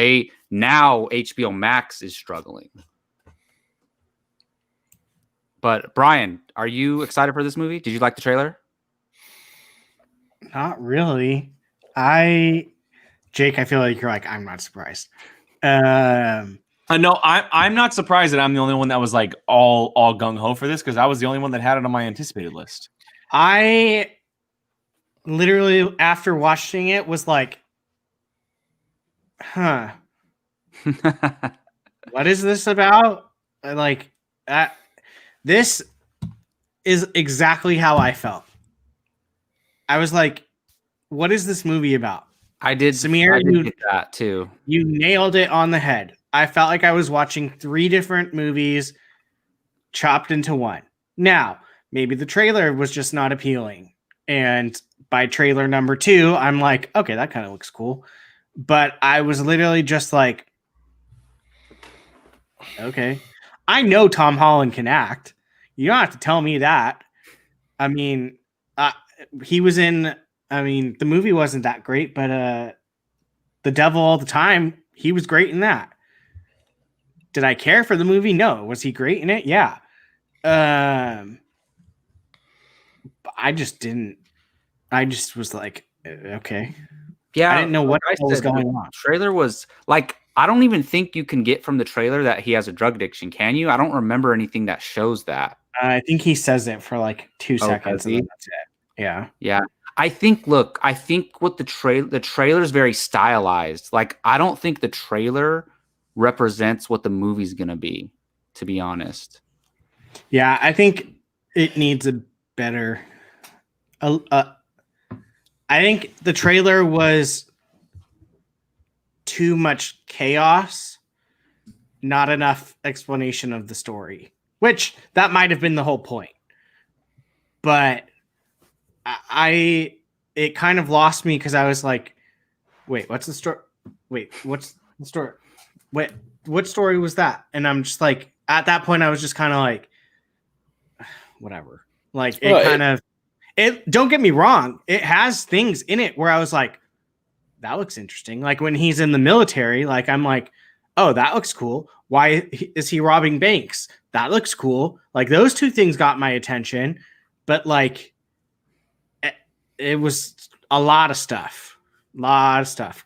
now HBO Max is struggling. But Brian, are you excited for this movie? Did you like the trailer? Not really. Jake, I feel like you're like, I'm not surprised. No, I'm not surprised that I'm the only one that was like all gung ho for this because I was the only one that had it on my anticipated list. I literally, after watching it, was like, huh. What is this about? Like, this is exactly how I felt. I was like, what is this movie about? Samir, I did get that too. You nailed it on the head. I felt like I was watching 3 different movies chopped into one. Now, maybe the trailer was just not appealing. And by trailer number 2, I'm like, okay, that kind of looks cool. But I was literally just like, okay. I know Tom Holland can act. You don't have to tell me that. I mean, he was in, the movie wasn't that great, but The Devil All the Time, he was great in that. Did I care for the movie? No. Was he great in it? Yeah. I just didn't. I just was like, okay. Yeah. I didn't know what was going on. The trailer was like, I don't even think you can get from the trailer that he has a drug addiction. Can you? I don't remember anything that shows that. I think he says it for like 2 seconds. And that's it. Yeah. Yeah. I think what the trailer is very stylized. Like, I don't think the trailer represents what the movie's going to be, to be honest. Yeah. I think it needs a better, I think the trailer was too much chaos, not enough explanation of the story, which that might have been the whole point. But it kind of lost me because I was like, wait, what's the story? Wait, what's the story? Wait, what story was that? And I'm just like, at that point, I was just kind of like, whatever. Like, don't get me wrong. It has things in it where I was like, that looks interesting. Like when he's in the military, like I'm like, oh, that looks cool. Why is he robbing banks? That looks cool. Like those 2 things got my attention, but like it was a lot of stuff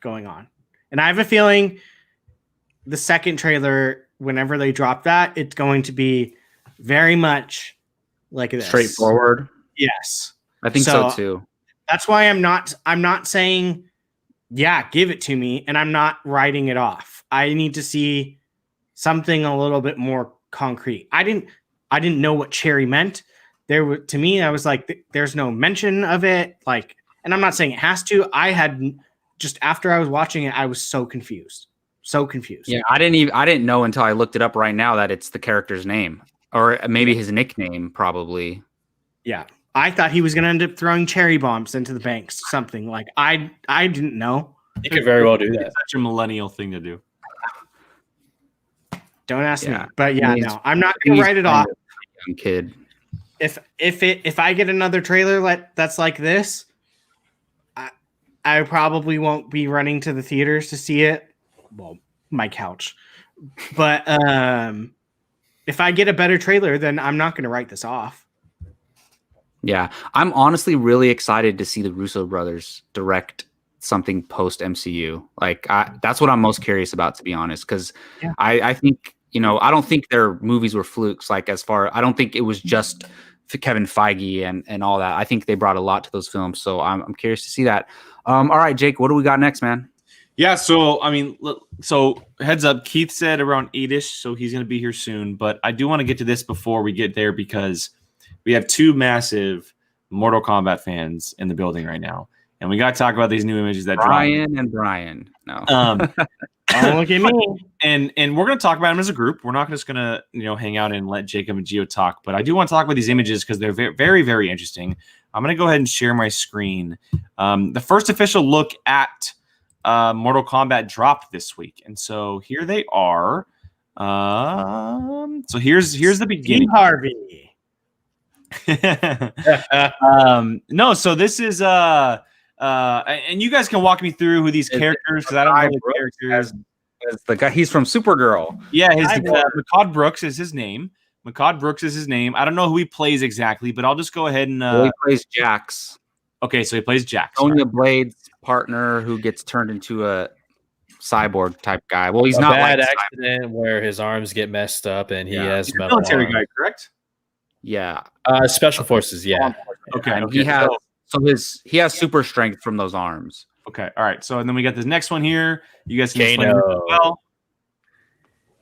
going on. And I have a feeling the second trailer, whenever they drop that, it's going to be very much like this. Straightforward. Yes. I think so too. That's why I'm not saying, yeah, give it to me, and I'm not writing it off. I need to see something a little bit more concrete. I didn't know what cherry meant. To me, I was like, there's no mention of it. Like, and I'm not saying it has to. I had just after I was watching it, I was so confused. Yeah, I didn't know until I looked it up right now that it's the character's name, or maybe his nickname, probably. Yeah. I thought he was going to end up throwing cherry bombs into the banks, something like I didn't know. He could very well do that. It's such a millennial thing to do. Don't ask me, but yeah, no, I'm not going to write it off. Young kid. If I get another trailer that's like this, I probably won't be running to the theaters to see it. Well, my couch, but if I get a better trailer, then I'm not going to write this off. Yeah, I'm honestly really excited to see the Russo brothers direct something post MCU. Like, that's what I'm most curious about, to be honest, because Yeah. I think, you know, I don't think their movies were flukes. Like, I don't think it was just Kevin Feige and all that. I think they brought a lot to those films, so I'm curious to see that. All right, Jake, what do we got next, man? Yeah, so I mean, so heads up, Keith said around 8-ish, so he's going to be here soon. But I do want to get to this before we get there because we have two massive Mortal Kombat fans in the building right now, and we got to talk about these new images that Brian and Brian. No, don't look at me. And we're going to talk about them as a group. We're not just going to hang out and let Jacob and Gio talk, but I do want to talk about these images because they're very, very, very interesting. I'm going to go ahead and share my screen. The first official look at Mortal Kombat dropped this week, and so here they are. So here's the beginning. Harvey. No, so this is and you guys can walk me through who these characters, because I don't know the characters. As the guy, he's from Supergirl. Yeah, McCod Brooks is his name. McCod Brooks is his name. I don't know who he plays exactly, but I'll just go ahead and he plays Jax. Okay, so he plays Jax. Sonya Blade's partner, who gets turned into a cyborg type guy. Well, he's not bad like accident where his arms get messed up and he has He's a military guy, correct? Yeah. Special forces, yeah. Okay. And he has super strength from those arms. Okay. All right. So and then we got this next one here. You guys can explain it as well.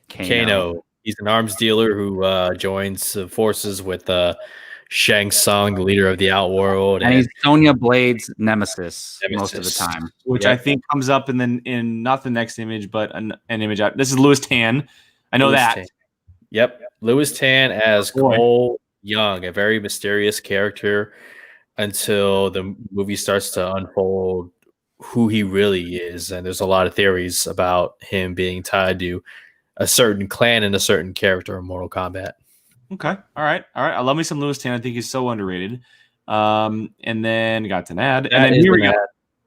Kano. He's an arms dealer who joins forces with Shang Tsung, the leader of the Outworld, and he's Sonya Blade's nemesis most of the time, which I think comes up in not the next image, but an image. This is Louis Tan. I know that. Tan. Yep, Louis Tan as Cole Young, a very mysterious character until the movie starts to unfold who he really is, and there's a lot of theories about him being tied to a certain clan and a certain character in Mortal Kombat. Okay. All right. I love me some Louis Tan. I think he's so underrated. And then got an ad. And then here we go.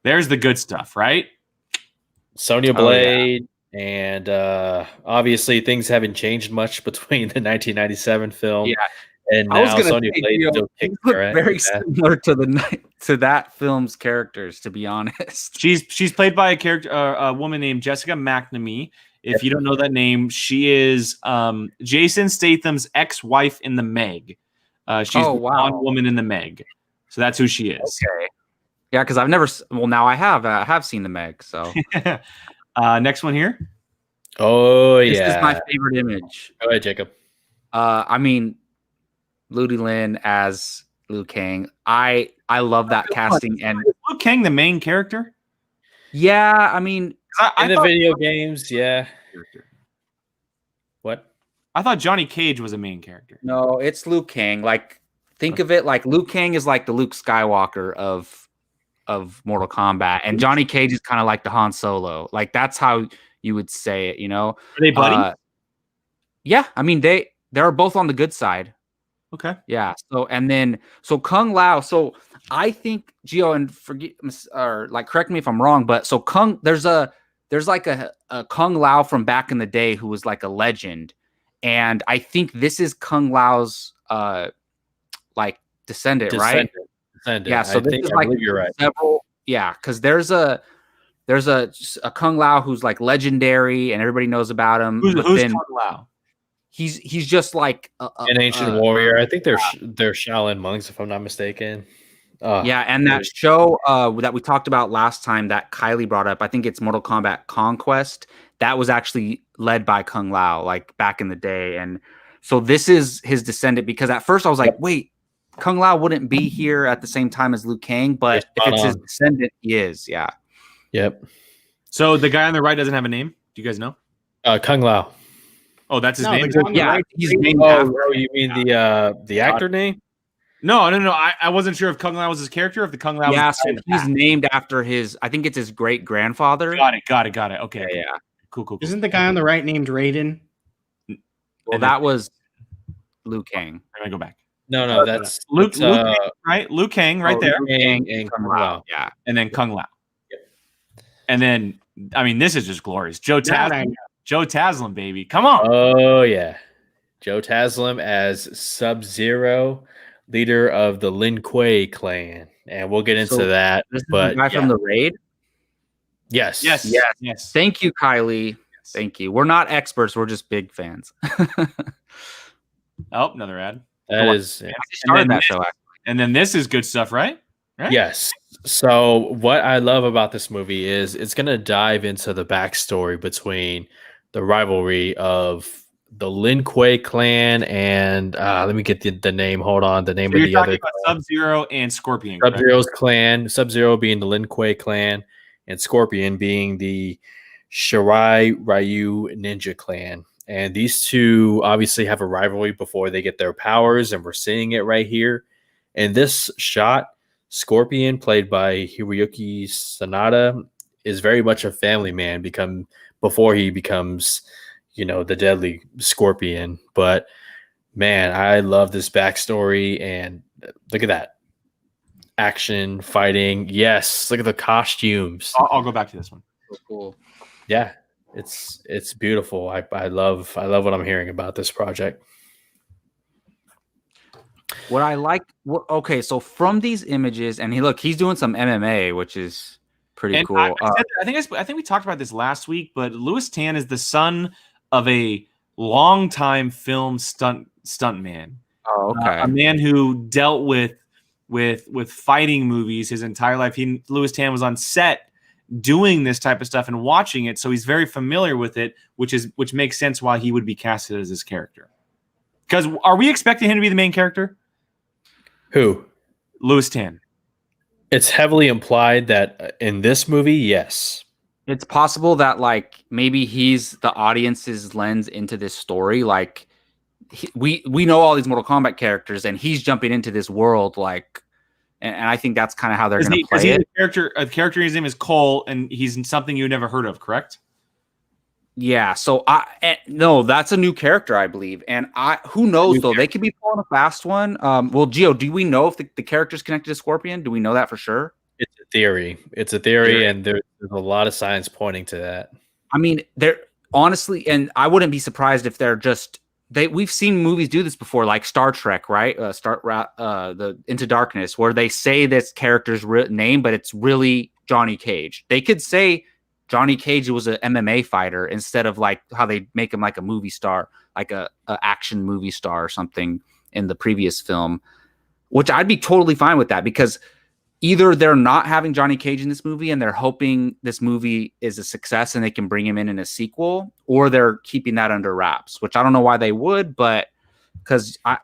There's the good stuff, right? Sonya Blade. And obviously things haven't changed much between the 1997 film and now Sonya Blade still kicks very similar to that film's characters, to be honest. She's played by a woman named Jessica McNamee. If you don't know that name, she is Jason Statham's ex-wife in The Meg. She's the blonde woman in The Meg. So that's who she is. Okay. Yeah, because I've never. Well, now I have seen The Meg. So next one here. Oh this is my favorite image. Go ahead, Jacob. I mean, Ludi Lin as Liu Kang. I love that casting. And is Liu Kang the main character? Yeah, I mean. In the video games, yeah. What? I thought Johnny Cage was a main character. No, it's Liu Kang. Like, think of it like Liu Kang is like the Luke Skywalker of Mortal Kombat, and Johnny Cage is kind of like the Han Solo. Like, that's how you would say it, you know? Are they buddies? Yeah, I mean they're both on the good side. Okay. Yeah. So Kung Lao. So I think Gio, and correct me if I'm wrong, but so there's like a Kung Lao from back in the day who was like a legend. And I think this is Kung Lao's descendant, right? Descendant. Yeah, so I believe you're right. Because there's a Kung Lao who's like legendary and everybody knows about him. Who's Kung Lao? He's just like an ancient warrior. I think they're Shaolin monks, if I'm not mistaken. And that show that we talked about last time that Kylie brought up, I think it's Mortal Kombat Conquest. That was actually led by Kung Lao, like back in the day. And so this is his descendant, because at first I was like, wait, Kung Lao wouldn't be here at the same time as Liu Kang, but if it's his descendant, he is. Yeah. Yep. So the guy on the right doesn't have a name? Do you guys know? Kung Lao. Oh, that's his name? Yeah. He's named you mean the actor name? No. I wasn't sure if Kung Lao was his character, or if the Kung Lao was he's named after I think it's his great grandfather. Got it. Okay. Yeah. Cool. Isn't the guy on the right named Raiden? Well, that was Liu Kang. I'm gonna go back. No, that's Liu Kang, right? Liu Kang right there. Liu Kang and Kung Lao. Yeah. And then Kung Lao. Yep. And then, I mean, this is just glorious. Joe Taslim, baby. Come on. Oh, yeah. Joe Taslim as Sub-Zero, leader of the Lin Kuei clan, and we'll get into So, that. This is the But guy from the raid. yes, Yes. Thank you, Kylie. Thank you. We're not experts. We're just big fans. Oh, another ad. that is I just started that show. And then this is good stuff, right? Right? yes. So what I love about this movie is it's going to dive into the backstory between the rivalry of the Lin Kuei clan and let me get the name. Hold on, the name So of you're the talking other about Sub-Zero and Scorpion. correct? Sub-Zero's clan. Sub-Zero being the Lin Kuei clan, and Scorpion being the Shirai Ryu Ninja clan. And these two obviously have a rivalry before they get their powers, and we're seeing it right here. In this shot, Scorpion, played by Hiroyuki Sanada, is very much a family man before he becomes, the deadly Scorpion. But man, I love this backstory, and look at that. Action, fighting. Yes, look at the costumes. I'll go back to this one. So cool. Yeah, it's beautiful. I love what I'm hearing about this project. What I like, okay, so from these images, and he's doing some MMA, which is pretty cool. I think we talked about this last week, but Louis Tan is the son of a longtime film stuntman. Oh, okay. A man who dealt with fighting movies his entire life. Louis Tan was on set doing this type of stuff and watching it, so he's very familiar with it, which makes sense why he would be casted as this character. Because are we expecting him to be the main character? Who? Louis Tan. It's heavily implied that in this movie, yes. It's possible that like maybe he's the audience's lens into this story. Like we know all these Mortal Kombat characters, and he's jumping into this world. Like, and I think that's kind of how they're going to play it. A character, his name is Cole, and he's something you never heard of, correct? Yeah. So no, that's a new character, I believe. And who knows though? They could be pulling a fast one. Well, Gio, do we know if the character's connected to Scorpion? Do we know that for sure? It's a theory. It's a theory, and there's a lot of signs pointing to that. I mean, they're honestly, and I wouldn't be surprised if they're just we've seen movies do this before, like Star Trek, right? The Into Darkness, where they say this character's name, but it's really Johnny Cage. They could say Johnny Cage was an MMA fighter instead of like how they make him like a movie star, like a action movie star or something in the previous film, which I'd be totally fine with that, because either they're not having Johnny Cage in this movie and they're hoping this movie is a success and they can bring him in a sequel, or they're keeping that under wraps, which I don't know why they would, but because I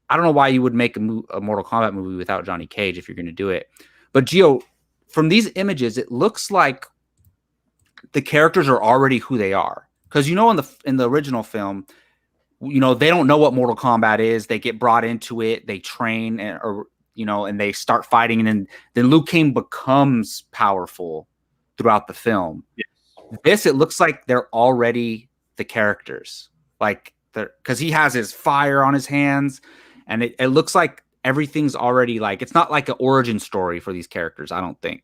don't know why you would make a Mortal Kombat movie without Johnny Cage if you're going to do it. But Gio, from these images, it looks like the characters are already who they are, because in the original film, they don't know what Mortal Kombat is. They get brought into it, they train, and they start fighting, and then Liu Kang becomes powerful throughout the film. Yes. It looks like they're already the characters, like because he has his fire on his hands, and it looks like everything's already like, it's not like an origin story for these characters, I don't think.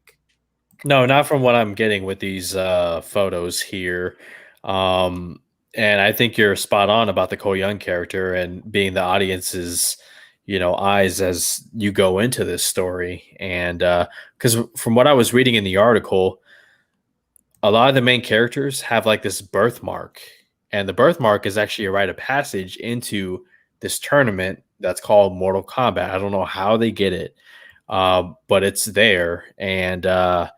No, not from what I'm getting with these photos here. And I think you're spot on about the Ko Young character and being the audience's, eyes as you go into this story. And because from what I was reading in the article, a lot of the main characters have like this birthmark, and the birthmark is actually a rite of passage into this tournament that's called Mortal Kombat. I don't know how they get it, but it's there. And the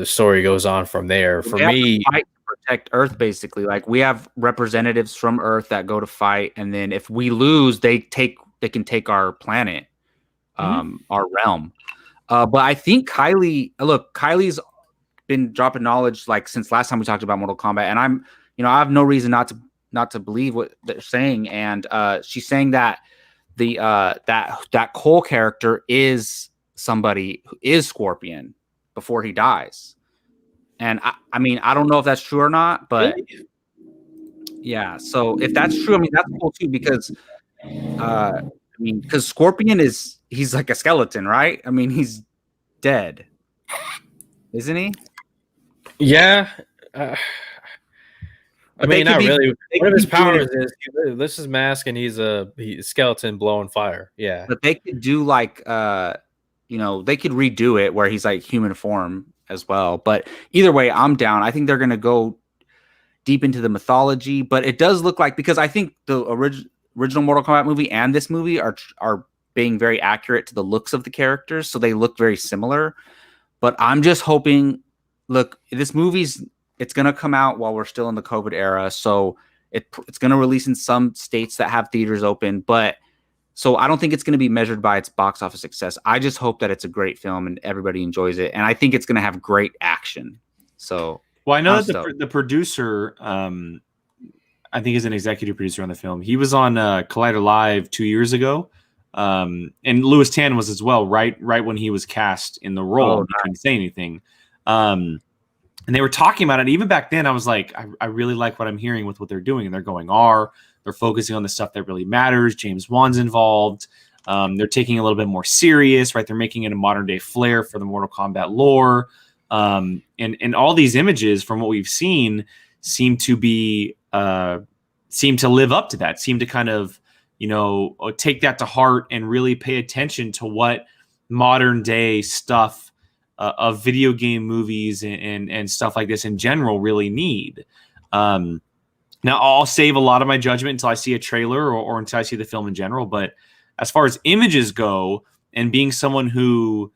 story goes on from there. For me, fight to protect Earth, basically. Like, we have representatives from Earth that go to fight, and then if we lose, they can take our planet, our realm. But I think Kylie's been dropping knowledge like since last time we talked about Mortal Kombat, and I have no reason not to believe what they're saying. And she's saying that that Cole character is somebody who is Scorpion before he dies. And I mean, I don't know if that's true or not, but yeah. So if that's true, I mean, that's cool too, because because Scorpion he's like a skeleton, right? I mean, he's dead, isn't he? Yeah. I mean, not really. One of his powers doing is he lifts his mask and he's a skeleton blowing fire. Yeah. But they could do like they could redo it where he's like human form as well. But either way, I'm down. I think they're gonna go deep into the mythology, but it does look like, because I think the original Mortal Kombat movie and this movie are being very accurate to the looks of the characters, so they look very similar. But I'm just hoping, look, this movie's it's gonna come out while we're still in the COVID era, so it's gonna release in some states that have theaters open, but so I don't think it's gonna be measured by its box office success. I just hope that it's a great film and everybody enjoys it, and I think it's gonna have great action. So well, I know that the producer, I think is an executive producer on the film. He was on Collider Live 2 years ago. And Louis Tan was as well, right when he was cast in the role. He couldn't say anything. And they were talking about it. Even back then, I was like, I really like what I'm hearing with what they're doing. And they're going they're focusing on the stuff that really matters. James Wan's involved. They're taking a little bit more serious, right? They're making it a modern day flair for the Mortal Kombat lore. And all these images from what we've seen seem to live up to that, seem to kind of, take that to heart and really pay attention to what modern day stuff of video game movies and stuff like this in general really need. Now I'll save a lot of my judgment until I see a trailer or until I see the film in general. But as far as images go, and being someone who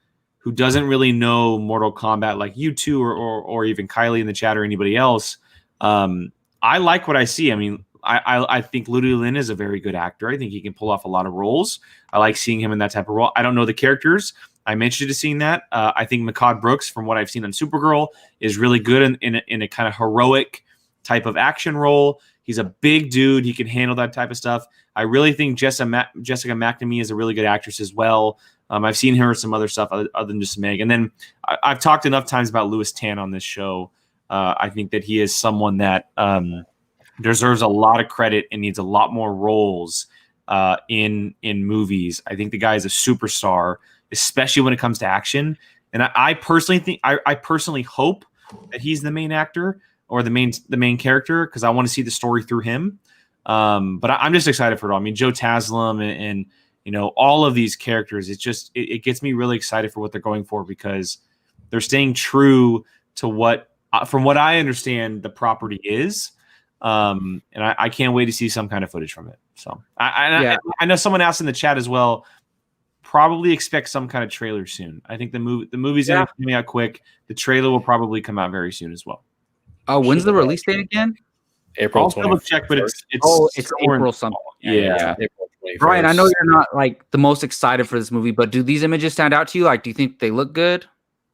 doesn't really know Mortal Kombat like you two or even Kylie in the chat or anybody else, I like what I see. I mean, I think Ludo Lin is a very good actor. I think he can pull off a lot of roles. I like seeing him in that type of role. I don't know the characters. I'm interested in seeing that. I think Mehcad Brooks, from what I've seen on Supergirl, is really good in a kind of heroic type of action role. He's a big dude. He can handle that type of stuff. I really think Jessica McNamee is a really good actress as well. I've seen her in some other stuff other than just Meg. And then I've talked enough times about Louis Tan on this show. I think that he is someone that deserves a lot of credit and needs a lot more roles in movies. I think the guy is a superstar, especially when it comes to action. And I personally think I personally hope that he's the main actor or the main character, because I want to see the story through him. But I'm just excited for it all. I mean, Joe Taslim and all of these characters. It gets me really excited for what they're going for, because they're staying true to what, from what I understand, the property is. And I can't wait to see some kind of footage from it. So I know someone asked in the chat as well, probably expect some kind of trailer soon. I think the movie's going to be coming out quick. The trailer will probably come out very soon as well. Oh, when's the release date again? April 21st. I'll double check, but it's April something. Yeah. April 21st. Brian, I know you're not like the most excited for this movie, but do these images stand out to you? Like, do you think they look good?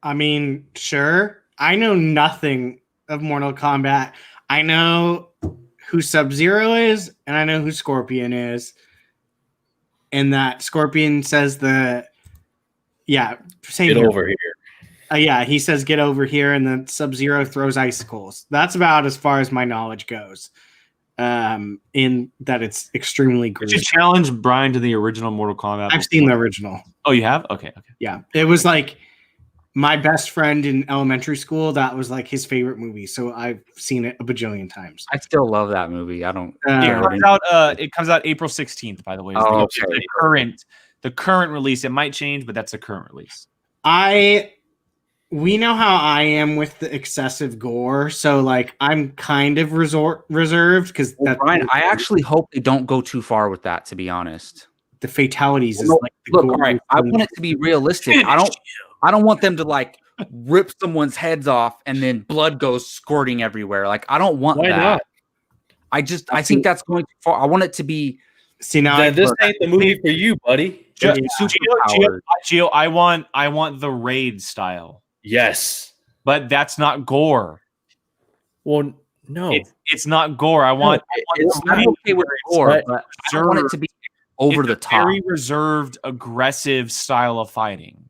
I mean, sure. I know nothing of Mortal Kombat. I know who Sub-Zero is, and I know who Scorpion is. And that Scorpion says same Get here. over here. He says get over here, and then Sub-Zero throws icicles. That's about as far as my knowledge goes. In that it's extremely Did gruesome. you challenge Brian to the original Mortal Kombat? I've seen the original. Oh, you have? Okay. Yeah. It was like my best friend in elementary school. That was like his favorite movie. So I've seen it a bajillion times. I still love that movie. I don't. It comes out April 16th, by the way. Oh, okay. The current release. It might change, but that's the current release. We know how I am with the excessive gore, so like I'm kind of reserved because Brian, I actually hope they don't go too far with that. To be honest, the fatalities is like the look. gore. All right, I want it to be realistic. I don't want them to like rip someone's heads off and then blood goes squirting everywhere. Like I don't want that. Not? I think that's going too far. I want it to be. See now, this ain't the movie for you, buddy. Gio, I want the Raid style. Yes, but that's not gore. Well, no, it's not gore. I'm okay with gore, but I don't want it to be over the top. Very reserved, aggressive style of fighting.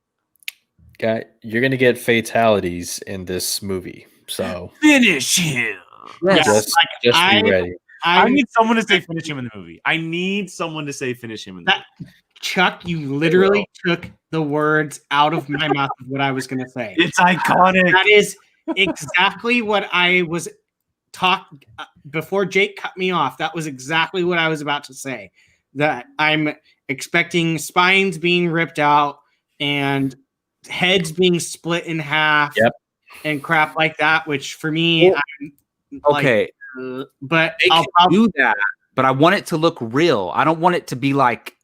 Guy, you're gonna get fatalities in this movie, so finish him. Yes. Just be ready. I need someone to say finish him in the movie. I need someone to say finish him in the movie. Chuck, you literally took the words out of my mouth of what I was going to say. It's iconic. That is exactly what I was talk before Jake cut me off. That was exactly what I was about to say. That I'm expecting spines being ripped out and heads being split in half and crap like that. Which for me, I'm okay, but I'll do that. But I want it to look real. I don't want it to be like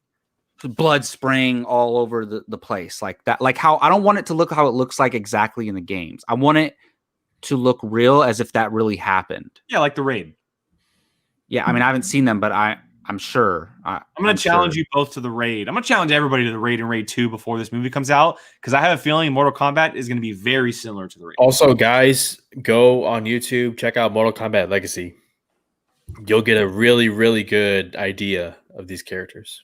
blood spraying all over the place like that. Like how I don't want it to look how it looks like exactly in the games. I want it to look real as if that really happened. Yeah, like the raid. Yeah, I mean I haven't seen them, but I'm sure. I'm going to challenge you both to the raid. I'm going to challenge everybody to the raid and raid 2 before this movie comes out because I have a feeling Mortal Kombat is going to be very similar to the raid. Also, guys, go on YouTube, check out Mortal Kombat Legacy. You'll get a really, really good idea of these characters.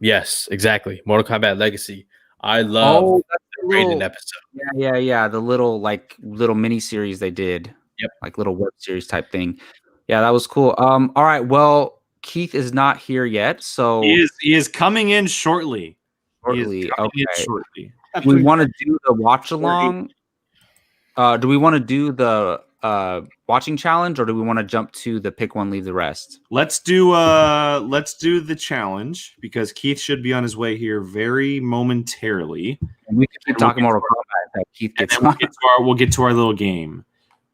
Yes, exactly. Mortal Kombat Legacy. I love the rated episode. Yeah. The little mini series they did. Yep. Like little web series type thing. Yeah, that was cool. All right. Well, Keith is not here yet, so he is coming in shortly. Shortly. We want to do the watch along. Do we want to do the watching challenge, or do we want to jump to the pick one, leave the rest? Let's do the challenge because Keith should be on his way here very momentarily. And we can keep talking Mortal Kombat that Keith gets. We'll get to our little game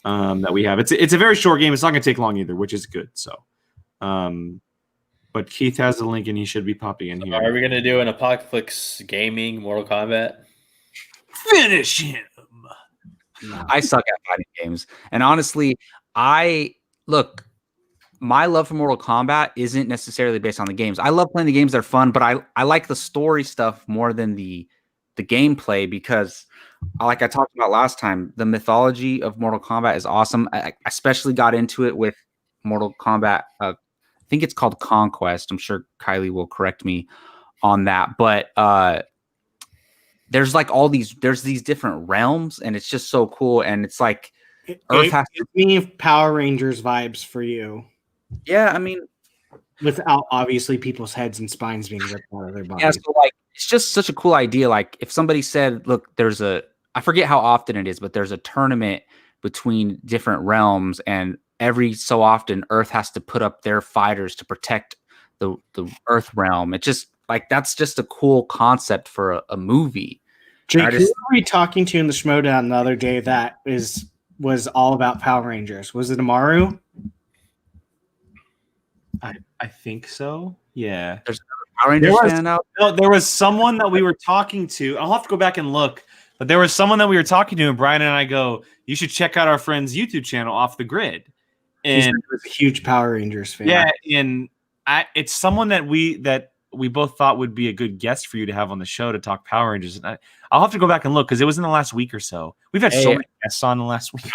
that we have. It's a very short game. It's not going to take long either, which is good. So, but Keith has the link and he should be popping in here. Are we going to do an Apocaflix gaming Mortal Kombat? Finish him. I suck at fighting games. And honestly, my love for Mortal Kombat isn't necessarily based on the games. I love playing the games. They're fun, but I like the story stuff more than the gameplay because like I talked about last time, the mythology of Mortal Kombat is awesome. I especially got into it with Mortal Kombat. I think it's called Conquest. I'm sure Kylie will correct me on that. But there's like there's these different realms, and it's just so cool. And it's like Earth has me Power Rangers vibes for you. Yeah, I mean, without obviously people's heads and spines being ripped out of their bodies. Yeah, so like it's just such a cool idea. Like if somebody said, "Look, I forget how often it is, but there's a tournament between different realms, and every so often Earth has to put up their fighters to protect the Earth realm." It just like that's just a cool concept for a movie. Jake, who were we talking to in the Schmodown the other day that was all about Power Rangers? Was it Amaru? I think so. Yeah. There's another Power Rangers fan out. No, there was someone that we were talking to. I'll have to go back and look. But there was someone that we were talking to, and Brian and I go, "You should check out our friend's YouTube channel, Off the Grid." And he was a huge Power Rangers fan. Yeah, and it's someone that we both thought would be a good guest for you to have on the show to talk Power Rangers. And I'll have to go back and look because it was in the last week or so. We've had so many guests on the last week.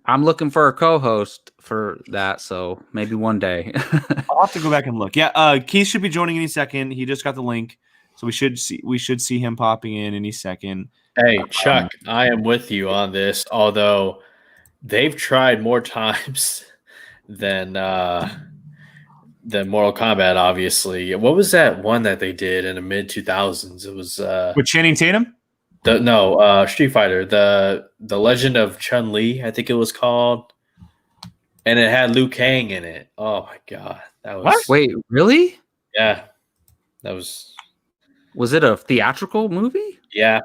I'm looking for a co-host for that, so maybe one day. I'll have to go back and look. Yeah, Keith should be joining any second. He just got the link, so we should see him popping in any second. Hey, Chuck, I am with you on this. Although they've tried more times than Mortal Kombat, obviously. What was that one that they did in the mid 2000s? It was with Channing Tatum. Street Fighter, the Legend of Chun-Li, I think it was called, and it had Liu Kang in it. Oh my god, that was what? Wait, really? Yeah, that was. Was it a theatrical movie? Yeah,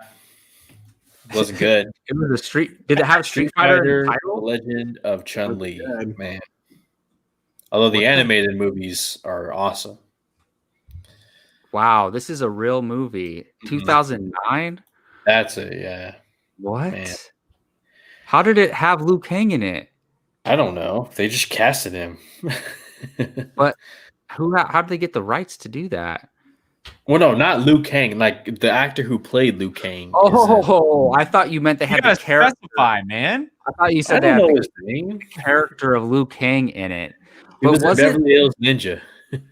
it wasn't good. It was a street. Did it have Street Fighter? Legend of Chun-Li, man. Although the animated movies are awesome. Wow, this is a real movie. 2009? That's it, yeah. What? Man. How did it have Liu Kang in it? I don't know. They just casted him. But how did they get the rights to do that? Well, no, not Liu Kang. Like the actor who played Liu Kang. Oh, I thought you meant they had the character. Specify, man. I thought you said they had the character of Liu Kang in it. He was in Beverly Hills Ninja.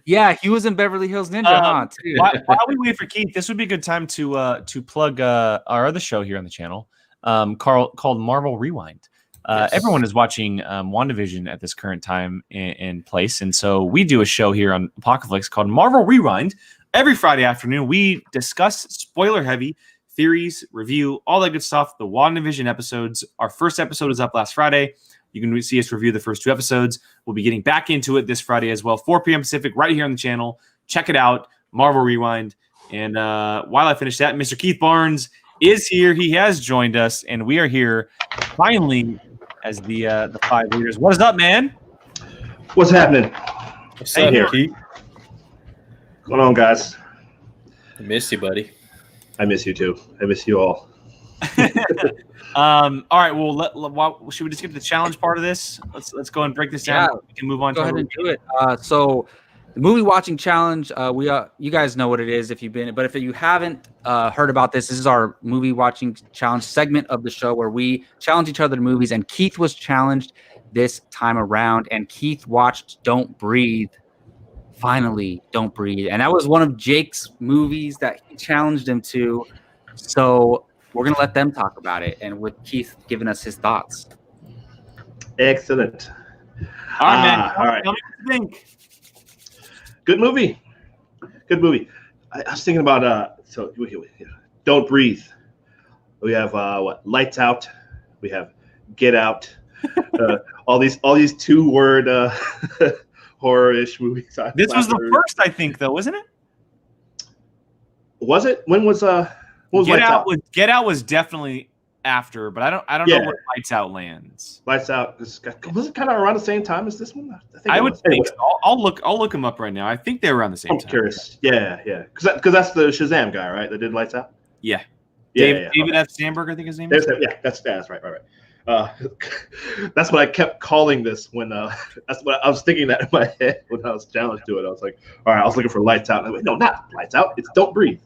Yeah, he was in Beverly Hills Ninja, too. While we wait for Keith, this would be a good time to plug our other show here on the channel, called Marvel Rewind. Yes. Everyone is watching WandaVision at this current time in place, and so we do a show here on Apocaflix called Marvel Rewind. Every Friday afternoon, we discuss spoiler-heavy theories, review, all that good stuff. The WandaVision episodes. Our first episode is up last Friday. You can see us review the first 2 episodes. We'll be getting back into it this Friday as well, 4 p.m. Pacific, right here on the channel. Check it out, Marvel Rewind. And while I finish that, Mr. Keith Barnes is here. He has joined us, and we are here finally as the 5 leaders. What is up, man? What's happening? What's up, here. Keith? What's going on, guys? I miss you, buddy. I miss you too. I miss you all. All right. Well, should we just get to the challenge part of this? Let's go and break this down. Yeah. We can move on. Go ahead and do it. So the movie watching challenge, you guys know what it is if you've been, but if you haven't heard about this is our movie watching challenge segment of the show where we challenge each other to movies. And Keith was challenged this time around, and Keith watched Don't Breathe. Finally, Don't Breathe, and that was one of Jake's movies that he challenged him to. So we're gonna let them talk about it, and with Keith giving us his thoughts. Excellent. All right, man. All right. Tell me what you think. Good movie. Good movie. I was thinking about Don't Breathe. We have Lights Out. We have Get Out. All these 2-word horror-ish movies. This was the first, I think, though, wasn't it? Was it? When was Get Lights Out? Get Out was definitely after, but I don't know where Lights Out lands. Lights Out was it kind of around the same time as this one? I would think so. I'll look them up right now. I think they were around the same time. I'm curious. Yeah. Because that's the Shazam guy, right? That did Lights Out. Yeah. Yeah. David F. Sandberg, I think his name is. That's right. That's what I kept calling this when that's what I was thinking that in my head when I was challenged to it. I was like, all right, I was looking for Lights Out. And I went, no, not Lights Out. It's Don't Breathe.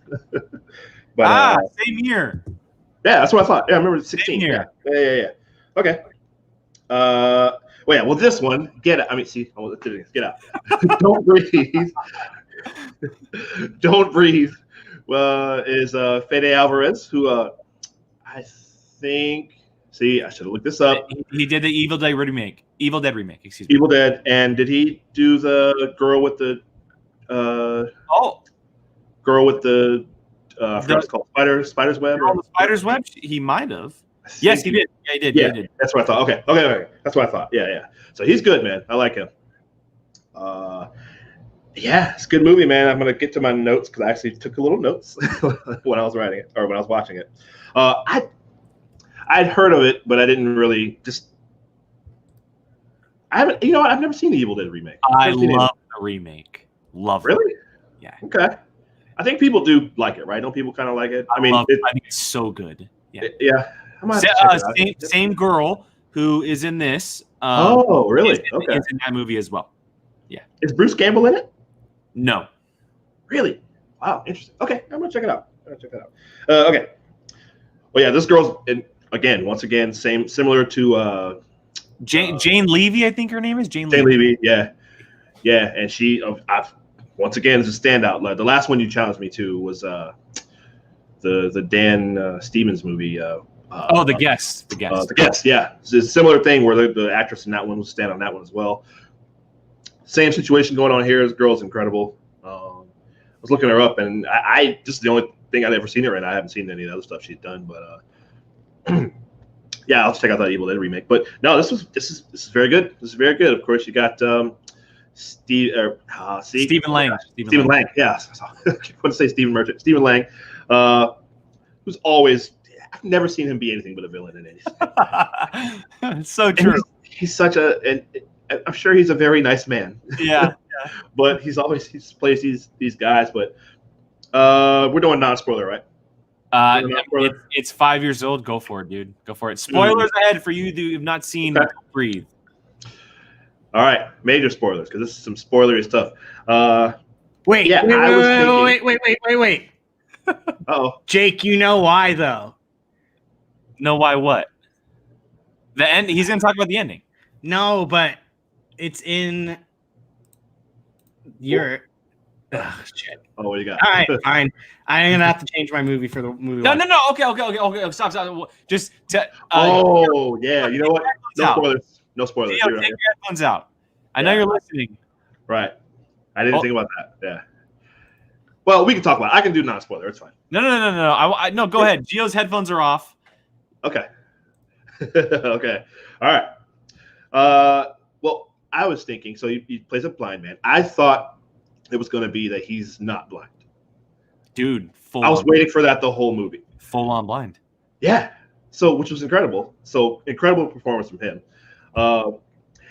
But same year. Yeah, that's what I thought. Yeah, I remember 16. Same year. Yeah. Okay. Well, this one, Get Out. I mean, see, Get Out. Don't Breathe. Don't Breathe. Is Fede Alvarez, who I think. See, I should have looked this up. He did the Evil Dead remake. Excuse me. Evil Dead, and did he do the girl with the? Girl with the. I forgot what it's called. Spider's Web. Girl with the Spider's Web. He might have. Yes, he did. Yeah, he did. Yeah, he did. That's what I thought. Okay. That's what I thought. Yeah. So he's good, man. I like him. Yeah, it's a good movie, man. I'm gonna get to my notes because I actually took a little notes when I was writing it or when I was watching it. I'd heard of it, but I didn't really I haven't. You know what? I've never seen the Evil Dead remake. I love the remake. Love it. Really? Yeah. Okay. I think people do like it, right? Don't people kind of like it? I think it's so good. Yeah. Yeah. I might have to check it out. Same girl who is in this. Oh, really? Okay. Is in that movie as well. Yeah. Is Bruce Campbell in it? No. Really? Wow. Interesting. Okay. I'm gonna check it out. Okay. Well, yeah. This girl's once again, similar to Jane Levy, I think her name is Jane Levy. Yeah. And she, once again, is a standout. The last one you challenged me to was the Dan Stevens movie. The Guest. The Guest. Yeah, it's a similar thing where the actress in that one was stand on that one as well. Same situation going on here. This girl's incredible. I was looking her up, and I just the only thing I've ever seen her in. I haven't seen any of the other stuff she's done, but. Yeah, I'll check out that Evil Dead remake. But no, this is very good. This is very good. Of course, you got Stephen Lang. Stephen Lang. Yeah, I want to say Stephen Merchant. Stephen Lang, who's always. I've never seen him be anything but a villain in anything. It's so true. He's such and I'm sure he's a very nice man. Yeah. But he plays these guys. But we're doing non-spoiler, right? It's 5 years old. Go for it, dude. Go for it. Spoilers ahead for you who have not seen Breathe. All right, major spoilers because this is some spoilery stuff. Wait. Uh-oh. Jake, you know why though? Know why what? The end. He's gonna talk about the ending. No, but it's in your. Oh, shit. Oh, what do you got? All right, fine. I'm gonna have to change my movie for the movie. No. Okay. Stop. Just. Yeah. You know what? No spoilers. Take your headphones out. I know you're listening. Right. I didn't think about that. Yeah. Well, we can talk about it. I can do non-spoiler. It's fine. No. No, go ahead. Gio's headphones are off. Okay. Okay. All right. Well, I was thinking. So he plays a blind man. I thought it was going to be that he's not blind. Dude, I was waiting for that the whole movie. Full on blind. Yeah. So, which was incredible. So, incredible performance from him.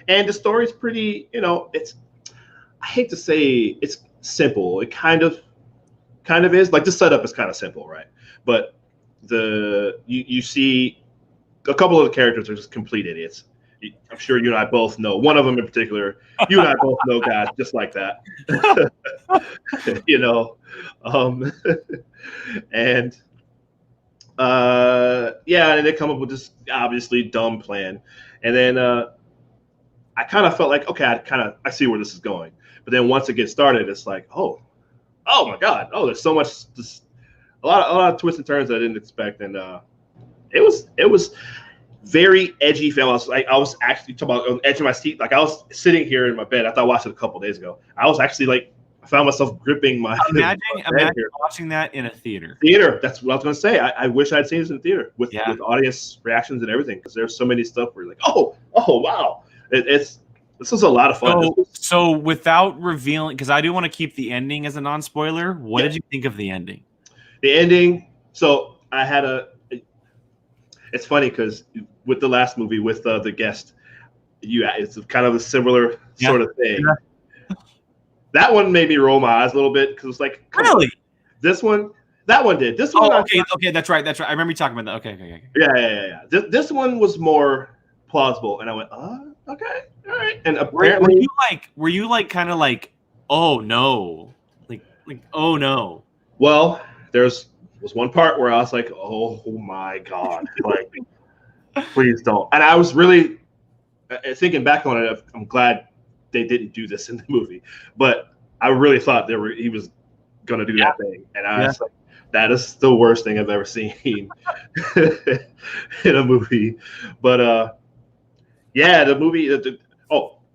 And the story's pretty, I hate to say it's simple. It kind of is. Like, the setup is kind of simple, right? But you see a couple of the characters are just complete idiots. I'm sure you and I both know. One of them in particular, you and I both know guys just like that. And and they come up with this obviously dumb plan. And then I kind of felt like, okay, I see where this is going. But then once it gets started, it's like, oh my God, there's so much, a lot of twists and turns I didn't expect, and it was very edgy film. I was actually talking about on the edge of my seat. Like, I was sitting here in my bed. I thought I watched it a couple days ago. I was actually like, I found myself gripping my. Imagine watching that in a theater. That's what I was going to say. I wish I'd seen this in the theater with audience reactions and everything, because there's so many stuff where you're like, oh wow, this was a lot of fun. So without revealing, because I do want to keep the ending as a non-spoiler. What did you think of the ending? The ending. So I had it's funny because with the last movie with the guest, it's kind of a similar sort of thing. Yeah. That one made me roll my eyes a little bit because it's like, really? That one did. This one. Okay, that's right. I remember you talking about that. Okay. Yeah. This one was more plausible, and I went, okay, all right. And apparently, were you kind of like, oh no, like oh no? Well, was one part where I was like, oh my God, like, please don't. And I was really thinking back on it. I'm glad they didn't do this in the movie, but I really thought he was going to do that thing, and I was like, that is the worst thing I've ever seen in a movie. But the movie.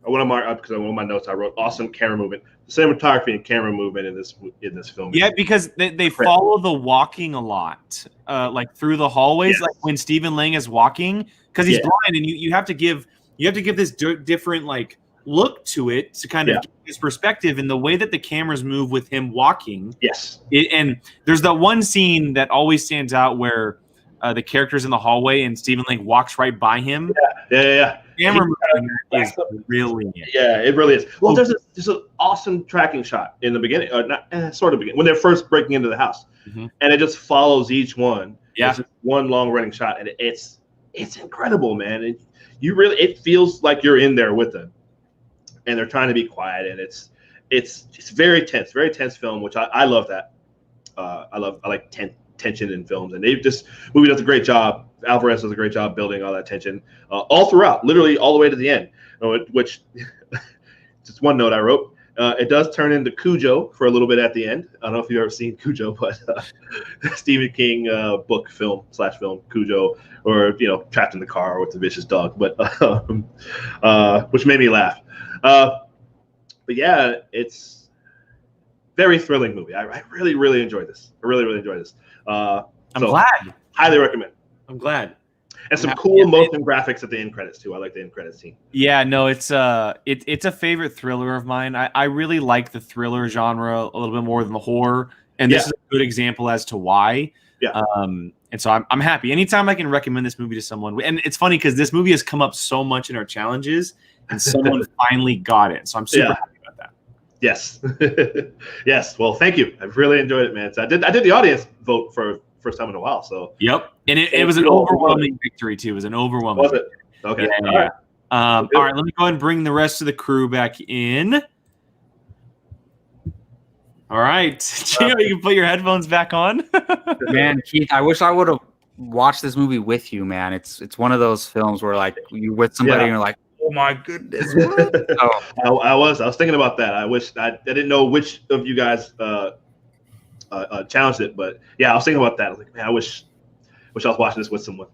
I want to mark up because on my notes I wrote awesome camera movement, cinematography and camera movement in this film. Yeah, because they follow the walking a lot, like through the hallways, like when Stephen Lang is walking, because he's blind, and you have to give this different like look to it to kind of give his perspective, and the way that the cameras move with him walking. Yes, and there's that one scene that always stands out where the character's in the hallway and Stephen Lang walks right by him. Yeah. Camera movement is brilliant. Yeah, it really is. Well, there's an awesome tracking shot in the beginning, or not sort of beginning, when they're first breaking into the house, and it just follows each one. Yeah, it's just one long running shot, and it's incredible, man. It feels like you're in there with them, and they're trying to be quiet, and it's very tense film, which I love that. I like tension in films, and movie does a great job. Alvarez does a great job building all that tension all throughout, literally all the way to the end. Which, just one note I wrote, it does turn into Cujo for a little bit at the end. I don't know if you've ever seen Cujo, but Stephen King book film Cujo, or Trapped in the Car with the Vicious Dog, but which made me laugh. But yeah, it's very thrilling movie. I really, really enjoyed this. I'm glad. Highly recommend. I'm glad. And some cool motion graphics at the end credits too. I like the end credits scene. Yeah, no, it's a favorite thriller of mine. I really like the thriller genre a little bit more than the horror, and this is a good example as to why. Yeah. And so I'm happy. Anytime I can recommend this movie to someone, and it's funny because this movie has come up so much in our challenges, and someone finally got it. So I'm super happy about that. Yes. Yes. Well, thank you. I've really enjoyed it, man. So I did the audience vote for first time in a while. So and it was an overwhelming victory too. It was an overwhelming. Was it? Okay. Yeah. All right. All right. Let me go ahead and bring the rest of the crew back in. All right, Gio, you can put your headphones back on. Man, Keith, I wish I would have watched this movie with you, man. It's one of those films where like you're with somebody and you're like, oh my goodness. I was thinking about that. I wish I didn't know which of you guys challenged it, but yeah, I was thinking about that. I was like, man, I wish I was watching this with someone.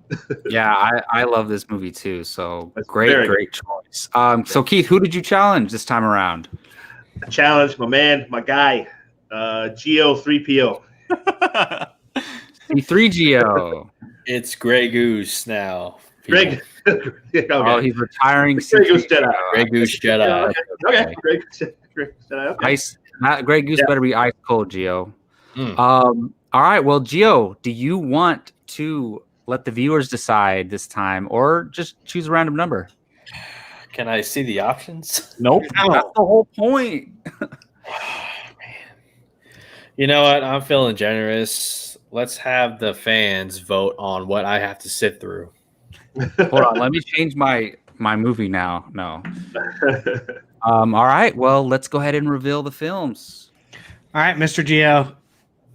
Yeah, I love this movie too. So great choice. So Keith, who did you challenge this time around? I challenged my man, my guy, Geo 3PO. C3GO. It's Grey Goose now. Greg. Okay. Oh, he's retiring. Grey Goose Jedi. Grey Goose Jedi. Okay. Grey Goose Jedi. Okay. Ice. Grey Goose better be ice cold, Gio. Mm. All right. Well, Gio, do you want to let the viewers decide this time, or just choose a random number? Can I see the options? Nope. That's the whole point. You know what? I'm feeling generous. Let's have the fans vote on what I have to sit through. Hold on. Let me change my movie now. No. All right. Well, let's go ahead and reveal the films. All right, Mr. Gio,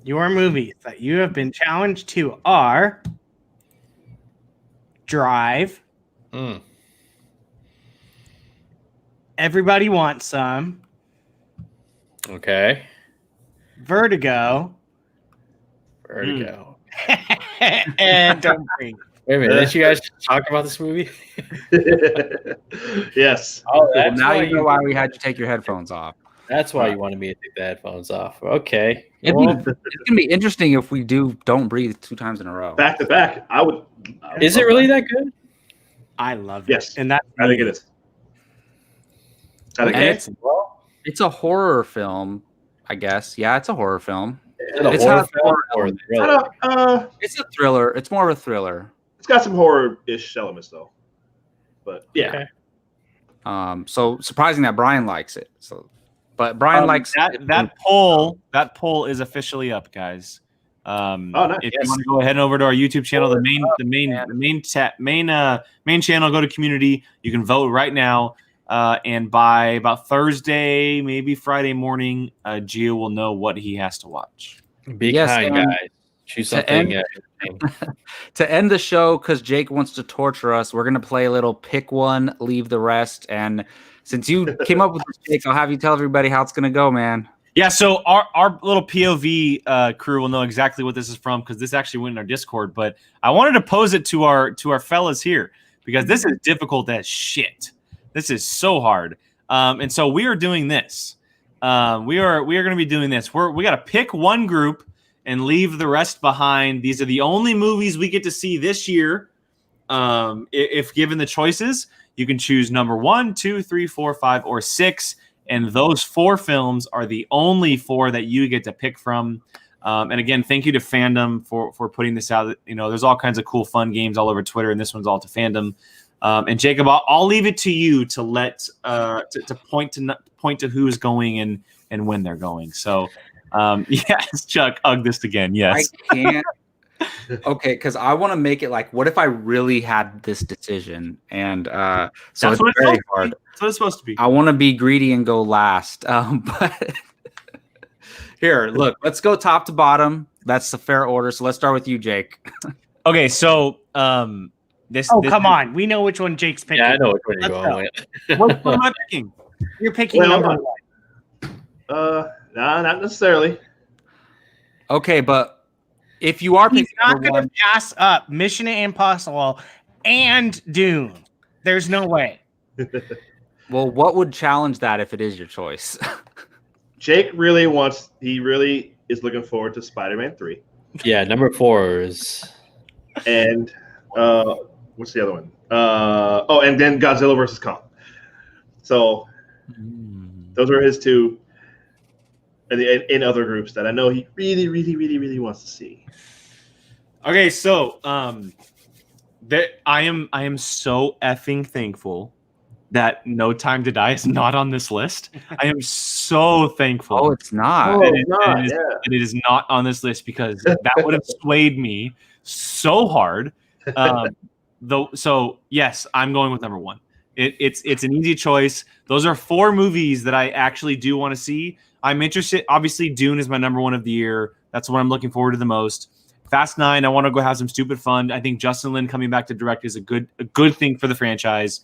your movies that you have been challenged to are Drive, Mm. Everybody Wants Some, Okay. Vertigo, Vertigo. and Don't Breathe. Wait a minute. Did you guys talk about this movie? Yes. Oh, Well, now you know why we had you take your headphones off. That's why you wanted me to take the headphones off. Okay. It's Well, going to be interesting if we do Don't Breathe 2 times in a row. Back to back. I would is it love really that. that good? I love Yes. it. And that's I think it is. I think And it is. it's a horror film, I guess. Yeah, it's a horror film. Is it a It's horror not film or a thriller? It's a thriller. It's more of a thriller. It's got some horror-ish elements though. But yeah. Okay. So surprising that Brian likes it. So, but Brian likes that poll. That poll is officially up, guys. nice. If you want to go ahead and over to our YouTube channel, the main channel, go to community. You can vote right now, and by about Thursday, maybe Friday morning, Gio will know what he has to watch. Be Yes, kind, and guys. Choose to something. to end the show, because Jake wants to torture us, we're gonna play a little pick one, leave the rest. And since you came up with this, Jake, I'll have you tell everybody how it's gonna go, man. Yeah, so our little POV crew will know exactly what this is from because this actually went in our Discord. But I wanted to pose it to our fellas here because this is difficult as shit. This is so hard, and so we are doing this. We are going to be doing this. We got to pick one group and leave the rest behind. These are the only movies we get to see this year. If given the choices, you can choose number 1, 2, 3, 4, 5, or 6. And those 4 films are the only 4 that you get to pick from. And again, thank you to Fandom for putting this out. You know, there's all kinds of cool, fun games all over Twitter, and this one's all to Fandom. And Jacob, I'll leave it to you to let to point to who's going and when they're going. So, yes, Chuck, ugh this again. Yes, I can't. Okay, because I want to make it like, what if I really had this decision? And so That's it's what it's very supposed to be. hard. That's what it's supposed to be. I want to be greedy and go last. But here, look, let's go top to bottom. That's the fair order. So let's start with you, Jake. Okay, so this. Come on. We know which one Jake's picking. Yeah, I know which one you're Let's going go. with. What am I picking? You're picking Well, number 1. Nah, not necessarily. Okay, but if you are He's picking not number going one, to pass up Mission Impossible and Dune. There's no way. well, what would challenge that if it is your choice? Jake he really is looking forward to Spider-Man 3. Yeah, number 4 is. And what's the other one? And then Godzilla vs. Kong. So those are his 2 in other groups that I know he really, really, really, really wants to see. Okay, so that I am so effing thankful that No Time to Die is not on this list. I am so thankful. Oh, it's not. that it is not on this list because that would have swayed me so hard. So yes, I'm going with number 1. It's an easy choice. Those are 4 movies that I actually do want to see. I'm interested. Obviously, Dune is my number 1 of the year. That's what I'm looking forward to the most. Fast 9, I want to go have some stupid fun. I think Justin Lin coming back to direct is a good thing for the franchise.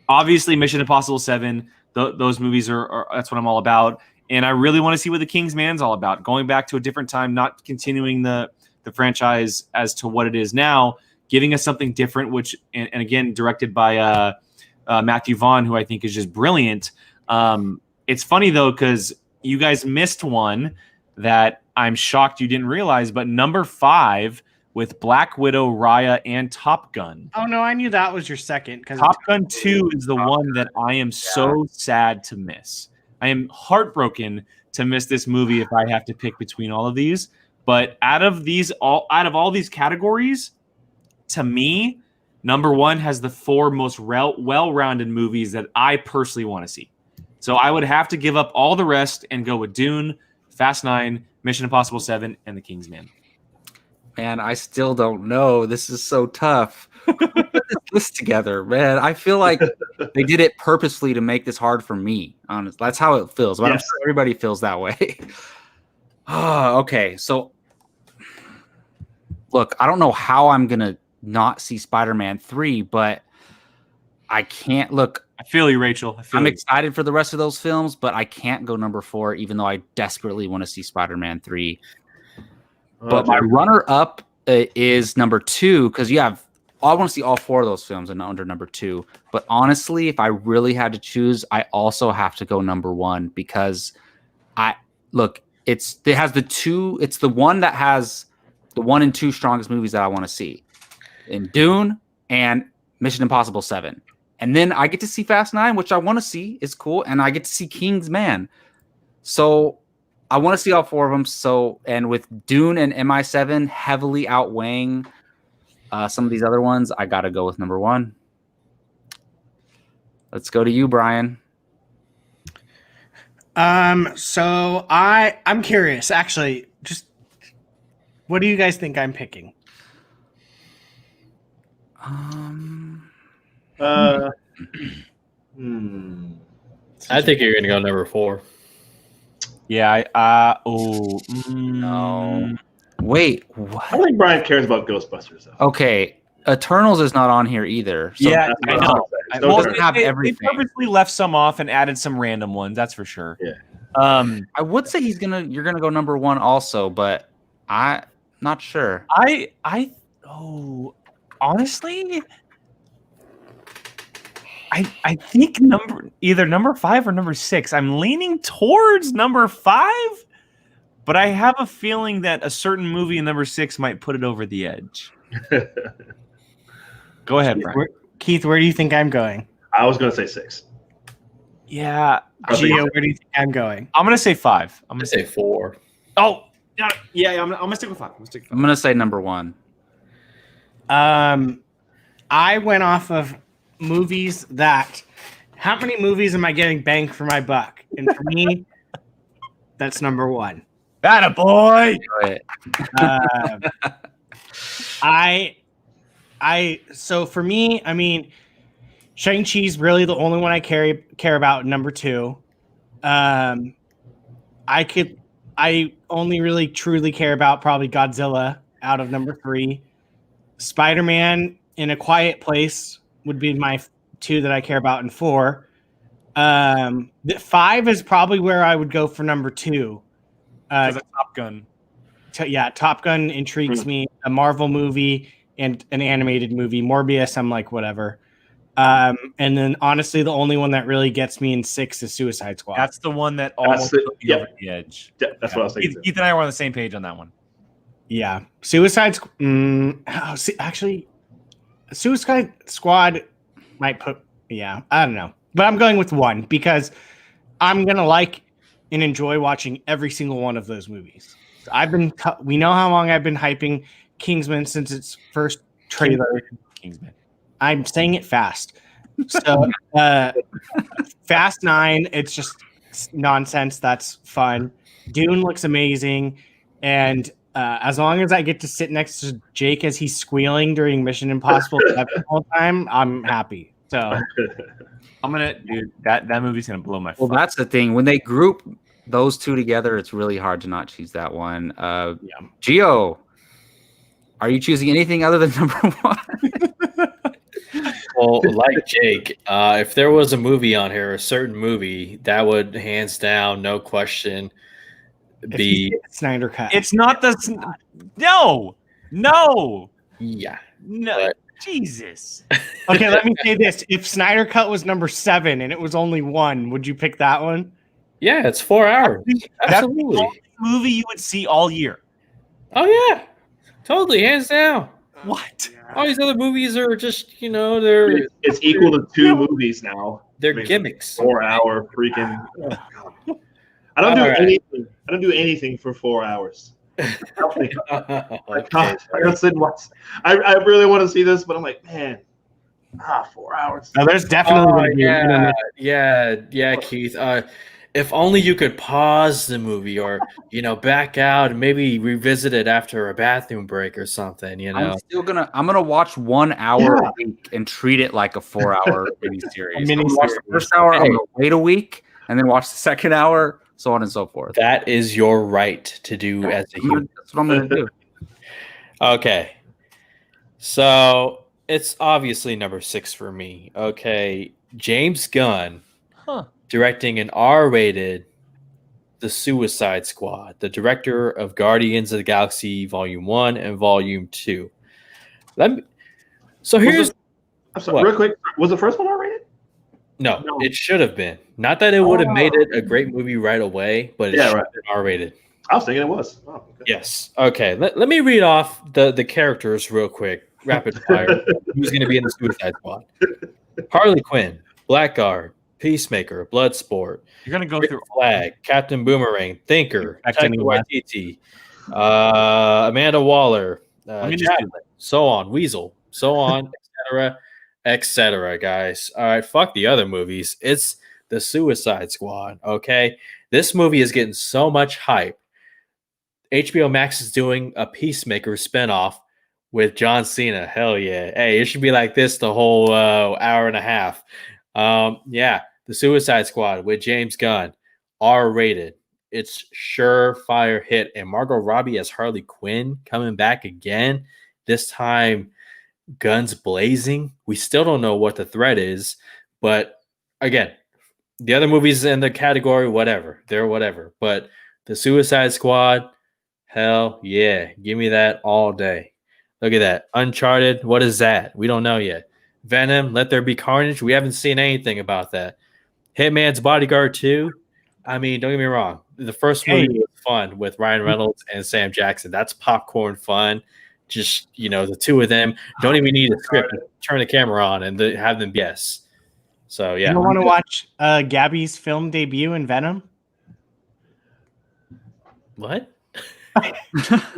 Obviously, Mission Impossible 7, those movies are that's what I'm all about. And I really want to see what The King's Man's all about. Going back to a different time, not continuing the franchise as to what it is now, giving us something different, which and again directed by Matthew Vaughn, who I think is just brilliant. It's funny though because you guys missed one that I'm shocked you didn't realize, but number 5 with Black Widow, Raya, and Top Gun. Oh no, I knew that was your second because Top Gun 2 is the one that I am so sad to miss. I am heartbroken to miss this movie if I have to pick between all of these. But out of all these categories, to me, number one has the four most well-rounded movies that I personally want to see. So I would have to give up all the rest and go with Dune, Fast 9, Mission Impossible 7, and The Kingsman. Man, I still don't know. This is so tough. Who put this list together, man? I feel like they did it purposely to make this hard for me. Honestly, that's how it feels. But I'm sure everybody feels that way. Oh, okay. So, look, I don't know how I'm gonna not see Spider-Man 3, but I can't look. I feel you, Rachel. I'm excited for the rest of those films, but I can't go number 4, even though I desperately want to see Spider-Man 3. But my runner-up is number 2, because I want to see all 4 of those films and under number 2. But honestly, if I really had to choose, I also have to go number 1 because it's the one that has the 1 and 2 strongest movies that I want to see in Dune and Mission Impossible 7. And then I get to see Fast 9, which I want to see. Is cool. And I get to see Kingsman. So I want to see all 4 of them. So, and with Dune and MI7 heavily outweighing some of these other ones, I got to go with number 1. Let's go to you, Brian. So I'm curious, actually, just what do you guys think I'm picking? I think you're gonna go number 4. Yeah. No. Wait, what? I don't think Brian cares about Ghostbusters, though. Okay, Eternals is not on here either. So Yeah, I know. It Well, doesn't have They everything. purposely left some off and added some random ones. That's for sure. Yeah. I would say you're gonna go number 1 also, but I'm not sure. Honestly, I think either number 5 or number 6. I'm leaning towards number 5, but I have a feeling that a certain movie in number 6 might put it over the edge. Go ahead, Brian. Keith, where do you think I'm going? I was going to say 6. Yeah, Gio, where do you think I'm going? I'm gonna say 5. I'm I'm gonna gonna say 4. Oh, yeah. I'm gonna stick with 5. I'm gonna say number 1. I went off of movies that. How many movies am I getting bang for my buck? And for me, that's number 1. Atta boy. So for me, I mean, Shang-Chi's really the only one I care about. Number 2. I only really truly care about probably Godzilla out of number 3. Spider-Man in A Quiet Place would be my 2 that I care about in 4. 5 is probably where I would go for number 2. Top Gun. Top Gun intrigues me. A Marvel movie and an animated movie. Morbius, I'm like, whatever. And then honestly, the only one that really gets me in 6 is Suicide Squad. That's the one that almost put me over the edge. Yeah, that's what I was thinking. Keith and I were on the same page on that one. Yeah. Suicide Squad might put, I don't know. But I'm going with 1 because I'm going to like and enjoy watching every single one of those movies. We know how long I've been hyping Kingsman since its first trailer. Kingsman. I'm saying it fast. So, Fast 9, it's just nonsense. That's fun. Dune looks amazing. And as long as I get to sit next to Jake as he's squealing during Mission Impossible 7 the whole time, I'm happy. So, that movie's gonna blow my. Well, that's the thing. When they group those 2 together, it's really hard to not choose that one. Gio, are you choosing anything other than number 1? Well, like Jake, if there was a movie on here, a certain movie, that would hands down, no question, be Snyder Cut. It's not the no. Yeah. No. But- Jesus. Okay, let me say this. If Snyder Cut was number 7 and it was only 1, would you pick that one? Yeah, it's 4 hours. That's the Absolutely. only movie you would see all year. Oh yeah. Totally, hands down. What? All these other movies are just, they're It's equal to 2 movies now. they're I mean, gimmicks. 4-hour freaking. I don't do All right. anything. I don't do anything for 4 hours. I Okay. gotta sit and watch. I really want to see this, but I'm like, man, 4 hours. No, there's definitely Oh, gonna be yeah, Keith. If only you could pause the movie or back out and maybe revisit it after a bathroom break or something. I'm gonna watch 1 hour a week and treat it like a 4-hour miniseries. I'm gonna watch the first hour, I'm gonna wait a week, and then watch the second hour, so on and so forth. That is your right to do as a human. That's what I'm gonna do. Okay. So it's obviously number 6 for me. Okay. James Gunn directing an R-rated The Suicide Squad, the director of Guardians of the Galaxy Volume 1 and Volume 2. So here's I'm sorry, real quick. Was the first one R-rated? No, it should have been. Not that it would have made it a great movie right away, but it should have been R-rated. I was thinking it was. Oh, okay. Yes. Okay. Let me read off the characters real quick. Rapid fire. Who's going to be in the Suicide Squad? Harley Quinn, Blackguard, Peacemaker, Bloodsport, You're gonna go Rick through. Flag, Captain Boomerang, Thinker, Captain Taika Waititi, Amanda Waller, Let me just do- Chapman, so on, Weasel, so on, etc., guys. All right, fuck the other movies. It's the Suicide Squad, okay? This movie is getting so much hype. HBO Max is doing a Peacemaker spinoff with John Cena. Hell yeah. Hey, it should be like this the whole hour and a half. Yeah, the Suicide Squad with James Gunn, R-rated. It's surefire hit. And Margot Robbie as Harley Quinn coming back again. This time, guns blazing. We still don't know what the threat is. But again, the other movies in the category, whatever. They're whatever. But the Suicide Squad, hell yeah. Give me that all day. Look at that. Uncharted, what is that? We don't know yet. Venom, Let There Be Carnage. We haven't seen anything about that. Hitman's Bodyguard 2. I mean, don't get me wrong. The first movie was fun with Ryan Reynolds and Sam Jackson. That's popcorn fun. Just, the two of them don't even need a script. Turn the camera on and have them guess. So, yeah. You don't want to watch Gabby's film debut in Venom? What?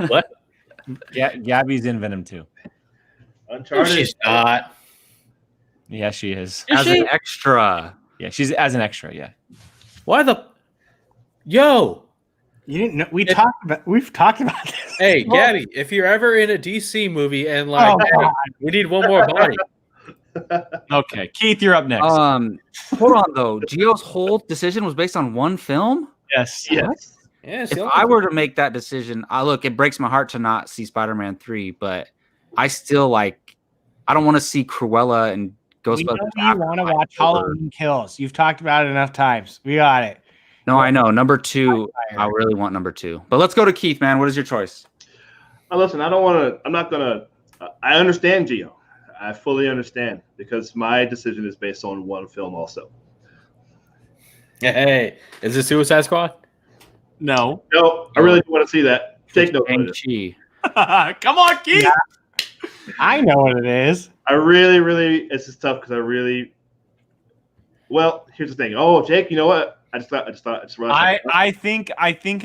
What? Gabby's in Venom too. Uncharted. She's not. Yeah, she is. Is As she? an extra. Yeah, she's as an extra. Yeah. Why the? Yo. You didn't know we've talked about this. Hey, Gabby, if you're ever in a DC movie and hey, we need one more body. Okay, Keith, you're up next. Hold on though. Gio's whole decision was based on one film. yes. Yes. Yeah, If I were to make that decision, look, it breaks my heart to not see Spider-Man 3, but I still I don't want to see Cruella and We know Ghostbusters. you want to watch Halloween Kills. You've talked about it enough times. We got it. No, I know. Number 2, I really want number 2. But let's go to Keith, man. What is your choice? Listen, I don't want to. I'm not gonna. I understand Gio. I fully understand because my decision is based on one film also. Hey, is it Suicide Squad? No. No, I really do want to see that. Take note of it. Shang-Chi. Come on, Keith. Yeah. I know what it is. I really, it's just tough because I really. Well, here's the thing. Oh, Jake, you know what? I just realized. I think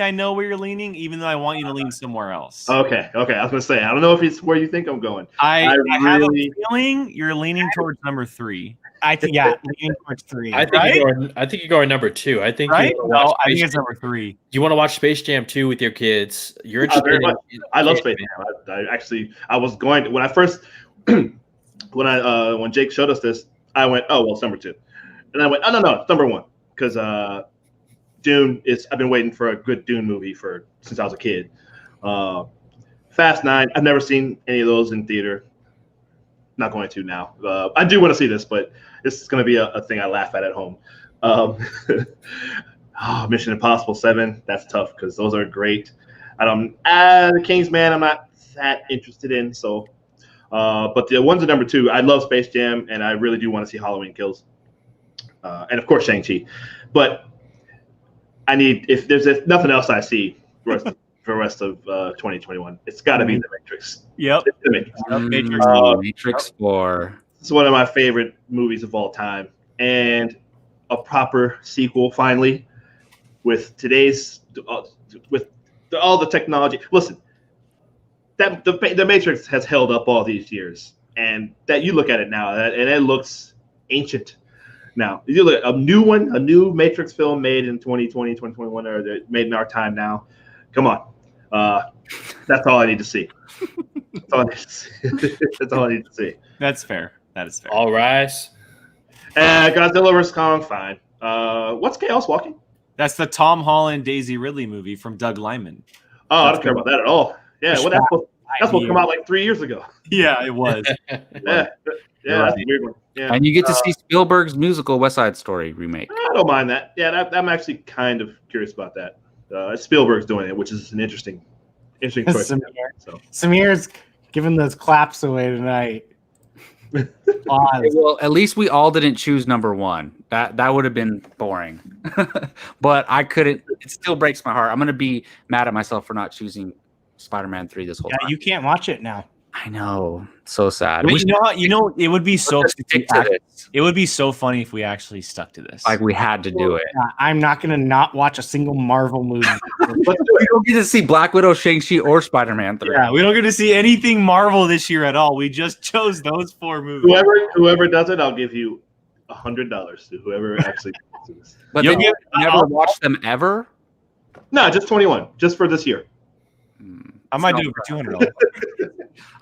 I know where you're leaning, even though I want you to lean somewhere else. Okay. I was gonna say I don't know if it's where you think I'm going. I have a really- feeling you're leaning towards number 3. I think leaning towards 3. I think you're going number 2. I think Right? you wanna watch No, I think Space it's number 3. You want to watch Space Jam 2 with your kids. You're interested very in, much. I love Space Jam. I was going when I first when Jake showed us this, I went, oh well, it's number 2, and I went, oh no, it's number 1 because Dune is. I've been waiting for a good Dune movie since I was a kid. Fast 9. I've never seen any of those in theater. Not going to now. I do want to see this, but this is going to be a thing I laugh at home. Mission Impossible 7. That's tough because those are great. The Kingsman, I'm not that interested in. So, but the ones at number 2, I love Space Jam, and I really do want to see Halloween Kills, and of course Shang-Chi. But I need if there's nothing else I see, for the rest of 2021. It's got to be The Matrix. Yep. It's The Matrix. Matrix. Matrix 4. It's one of my favorite movies of all time, and a proper sequel finally with today's with all the technology. Listen, that the Matrix has held up all these years, and that you look at it now, and it looks ancient. Now, you look at a new Matrix film made in 2020, 2021, or made in our time now. Come on. That's all I need to see. That's all I need to see. That's all I need to see. That's fair. That is fair. All rise. Godzilla vs. Kong, fine. What's Chaos Walking? That's the Tom Holland Daisy Ridley movie from Doug Liman. Oh, I don't care about that at all. Yeah, well, that's supposed to come out like 3 years ago. Yeah, it was. Yeah, that's a weird one. Yeah. And you get to see Spielberg's musical West Side Story remake. I don't mind that. Yeah, I'm actually kind of curious about that. Spielberg's doing it, which is an interesting choice. Samir's giving those claps away tonight. Well, at least we all didn't choose number one. That would have been boring. But I couldn't. It still breaks my heart. I'm going to be mad at myself for not choosing Spider-Man 3 this whole time. You can't watch it now. I know. So sad. But it would be so it would be so funny if we actually stuck to this. Like we had to do it. I'm not going to not watch a single Marvel movie. We don't get to see Black Widow, Shang-Chi, or Spider-Man 3. Yeah, we don't get to see anything Marvel this year at all. We just chose those 4 movies. Whoever does it, I'll give you $100 to whoever actually does this. But then you never watch them ever? No, just 21, just for this year. I might do it for $200.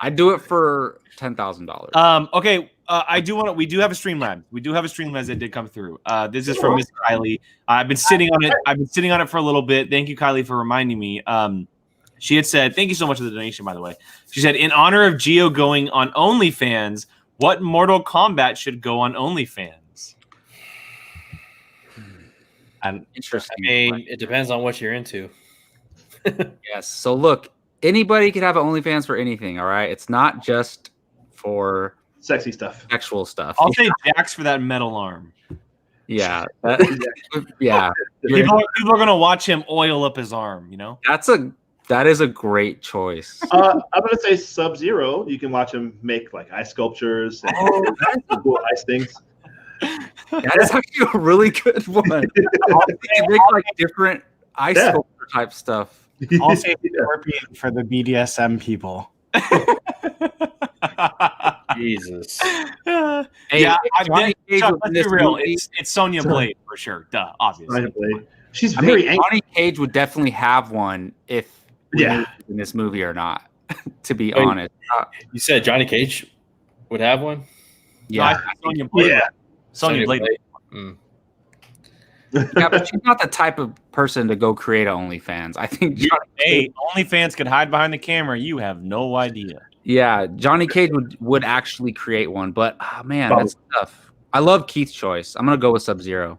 I'd do it for $10,000. Okay. I do want to. We do have a Streamlabs. We do have a Streamlabs that did come through. This is from Miss Kylie. I've been sitting on it. I've been sitting on it for a little bit. Thank you, Kylie, for reminding me. She had said, "Thank you so much for the donation." By the way, she said, "In honor of Geo going on OnlyFans, what Mortal Kombat should go on OnlyFans?" Interesting. I mean, it depends on what you're into. Yes. So look, anybody could have an OnlyFans for anything. All right, it's not just for Sexy stuff. sexual stuff. I'll say Jax for that metal arm. Yeah. Yeah. People are gonna watch him oil up his arm. You know. That is a great choice. I'm gonna say Sub-Zero. You can watch him make like ice sculptures and cool ice things. That is actually a really good one. They make like different ice sculpture type stuff. I'll say Scorpion for the BDSM people. Jesus. Hey, Johnny Cage, Chuck, let's be real. It's Sonya Blade for sure. Duh, obviously. She's very angry. Johnny Cage would definitely have one if we knew in this movie or not. To be honest, You said Johnny Cage would have one? yeah, Sonya Blade. Yeah. Sonya Blade. yeah, but she's not the type of person to go create OnlyFans. I think Johnny Cage, OnlyFans could hide behind the camera. You have no idea. yeah, Johnny Cage would actually create one, but man, that's tough. I love Keith's choice. I'm gonna go with Sub-Zero.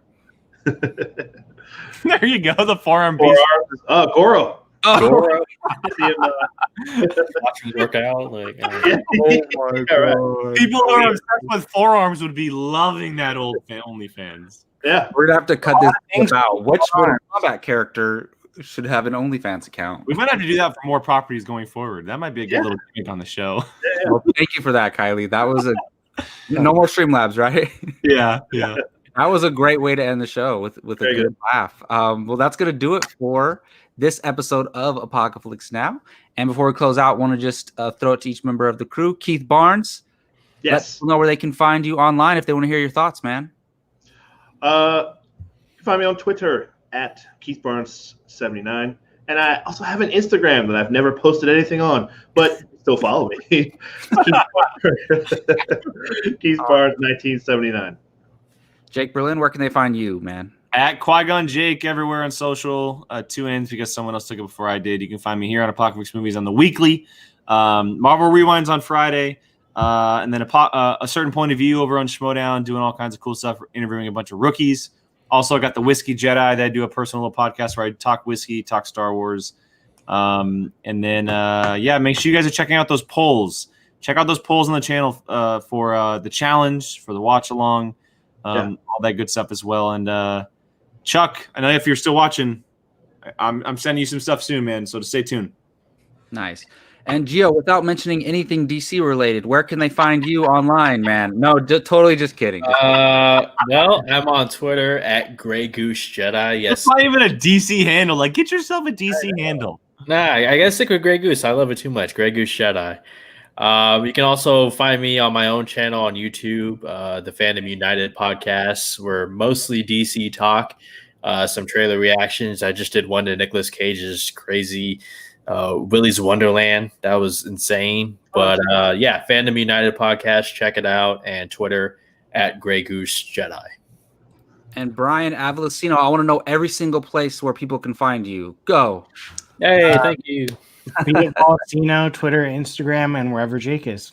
There you go. The forearm piece. Goro. Goro. See him, Watch him work out. Like, People who are obsessed with forearms would be loving that old OnlyFans. Yeah. We're gonna have to cut this out. Which Mortal Kombat character should have an OnlyFans account? We might have to do that for more properties going forward. That might be a good little gimmick on the show. Well, thank you for that, Kylie. That was no more Streamlabs, right? Yeah. That was a great way to end the show with a good laugh. Well, that's going to do it for this episode of Apocaflix Now. And before we close out, I want to just throw it to each member of the crew. Keith Barnes, let people know where they can find you online if they want to hear your thoughts, man. You can find me on Twitter at KeithBarnes79. And I also have an Instagram that I've never posted anything on, but still follow me. KeithBarnes1979. Jake Berlin, where can they find you, man? At Qui-Gon Jake everywhere on social. 2 N's because someone else took it before I did. You can find me here on Apocaflix Movies on the weekly. Marvel Rewinds on Friday. And then a certain point of view over on Schmodown, doing all kinds of cool stuff, interviewing a bunch of rookies. Also, I got the Whiskey Jedi that I do a personal little podcast where I talk whiskey, talk Star Wars. And then, make sure you guys are checking out those polls. Check out those polls on the channel for the challenge, for the watch along, all that good stuff as well. And Chuck, I know if you're still watching, I'm sending you some stuff soon, man. So to stay tuned. Nice. And Gio, without mentioning anything DC related, where can they find you online, man? No, totally just kidding. Well, I'm on Twitter at Grey Goose Jedi. Yes, It's not even a DC handle. Like, get yourself a DC handle. Nah, I gotta stick with Grey Goose. I love it too much. Grey Goose Jedi. You can also find me on my own channel on YouTube, the Fandom United podcast. We're mostly DC talk, some trailer reactions. I just did one to Nicolas Cage's crazy Willy's Wonderland. That was insane. But yeah, Fandom United podcast. Check it out. And Twitter at Grey Goose Jedi. And Brian Avalosino, I want to know every single place where people can find you. Go. Hey, thank you. Peter Paulino, Twitter, Instagram, and wherever Jake is.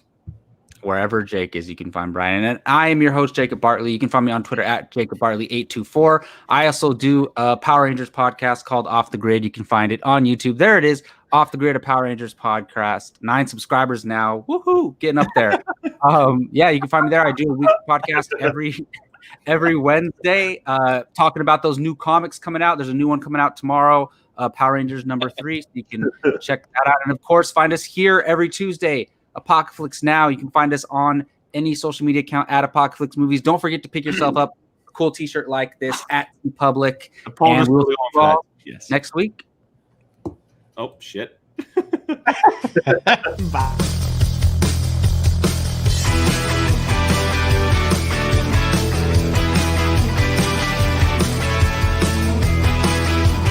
Wherever Jake is, you can find Brian. And I am your host, Jacob Bartley. You can find me on Twitter at Jacob Bartley824. I also do a Power Rangers podcast called Off the Grid. You can find it on YouTube. There it is, Off the Grid, a Power Rangers podcast. 9 subscribers now. Woohoo! Getting up there. Yeah, you can find me there. I do a weekly podcast every Wednesday, talking about those new comics coming out. There's a new one coming out tomorrow. Power Rangers #3, so you can check that out. And of course, find us here every Tuesday, Apocaflix Now. You can find us on any social media account at Apocaflix Movies. Don't forget to pick yourself up a cool t-shirt like this at Public. And we'll see you all next week. Oh, shit. Bye.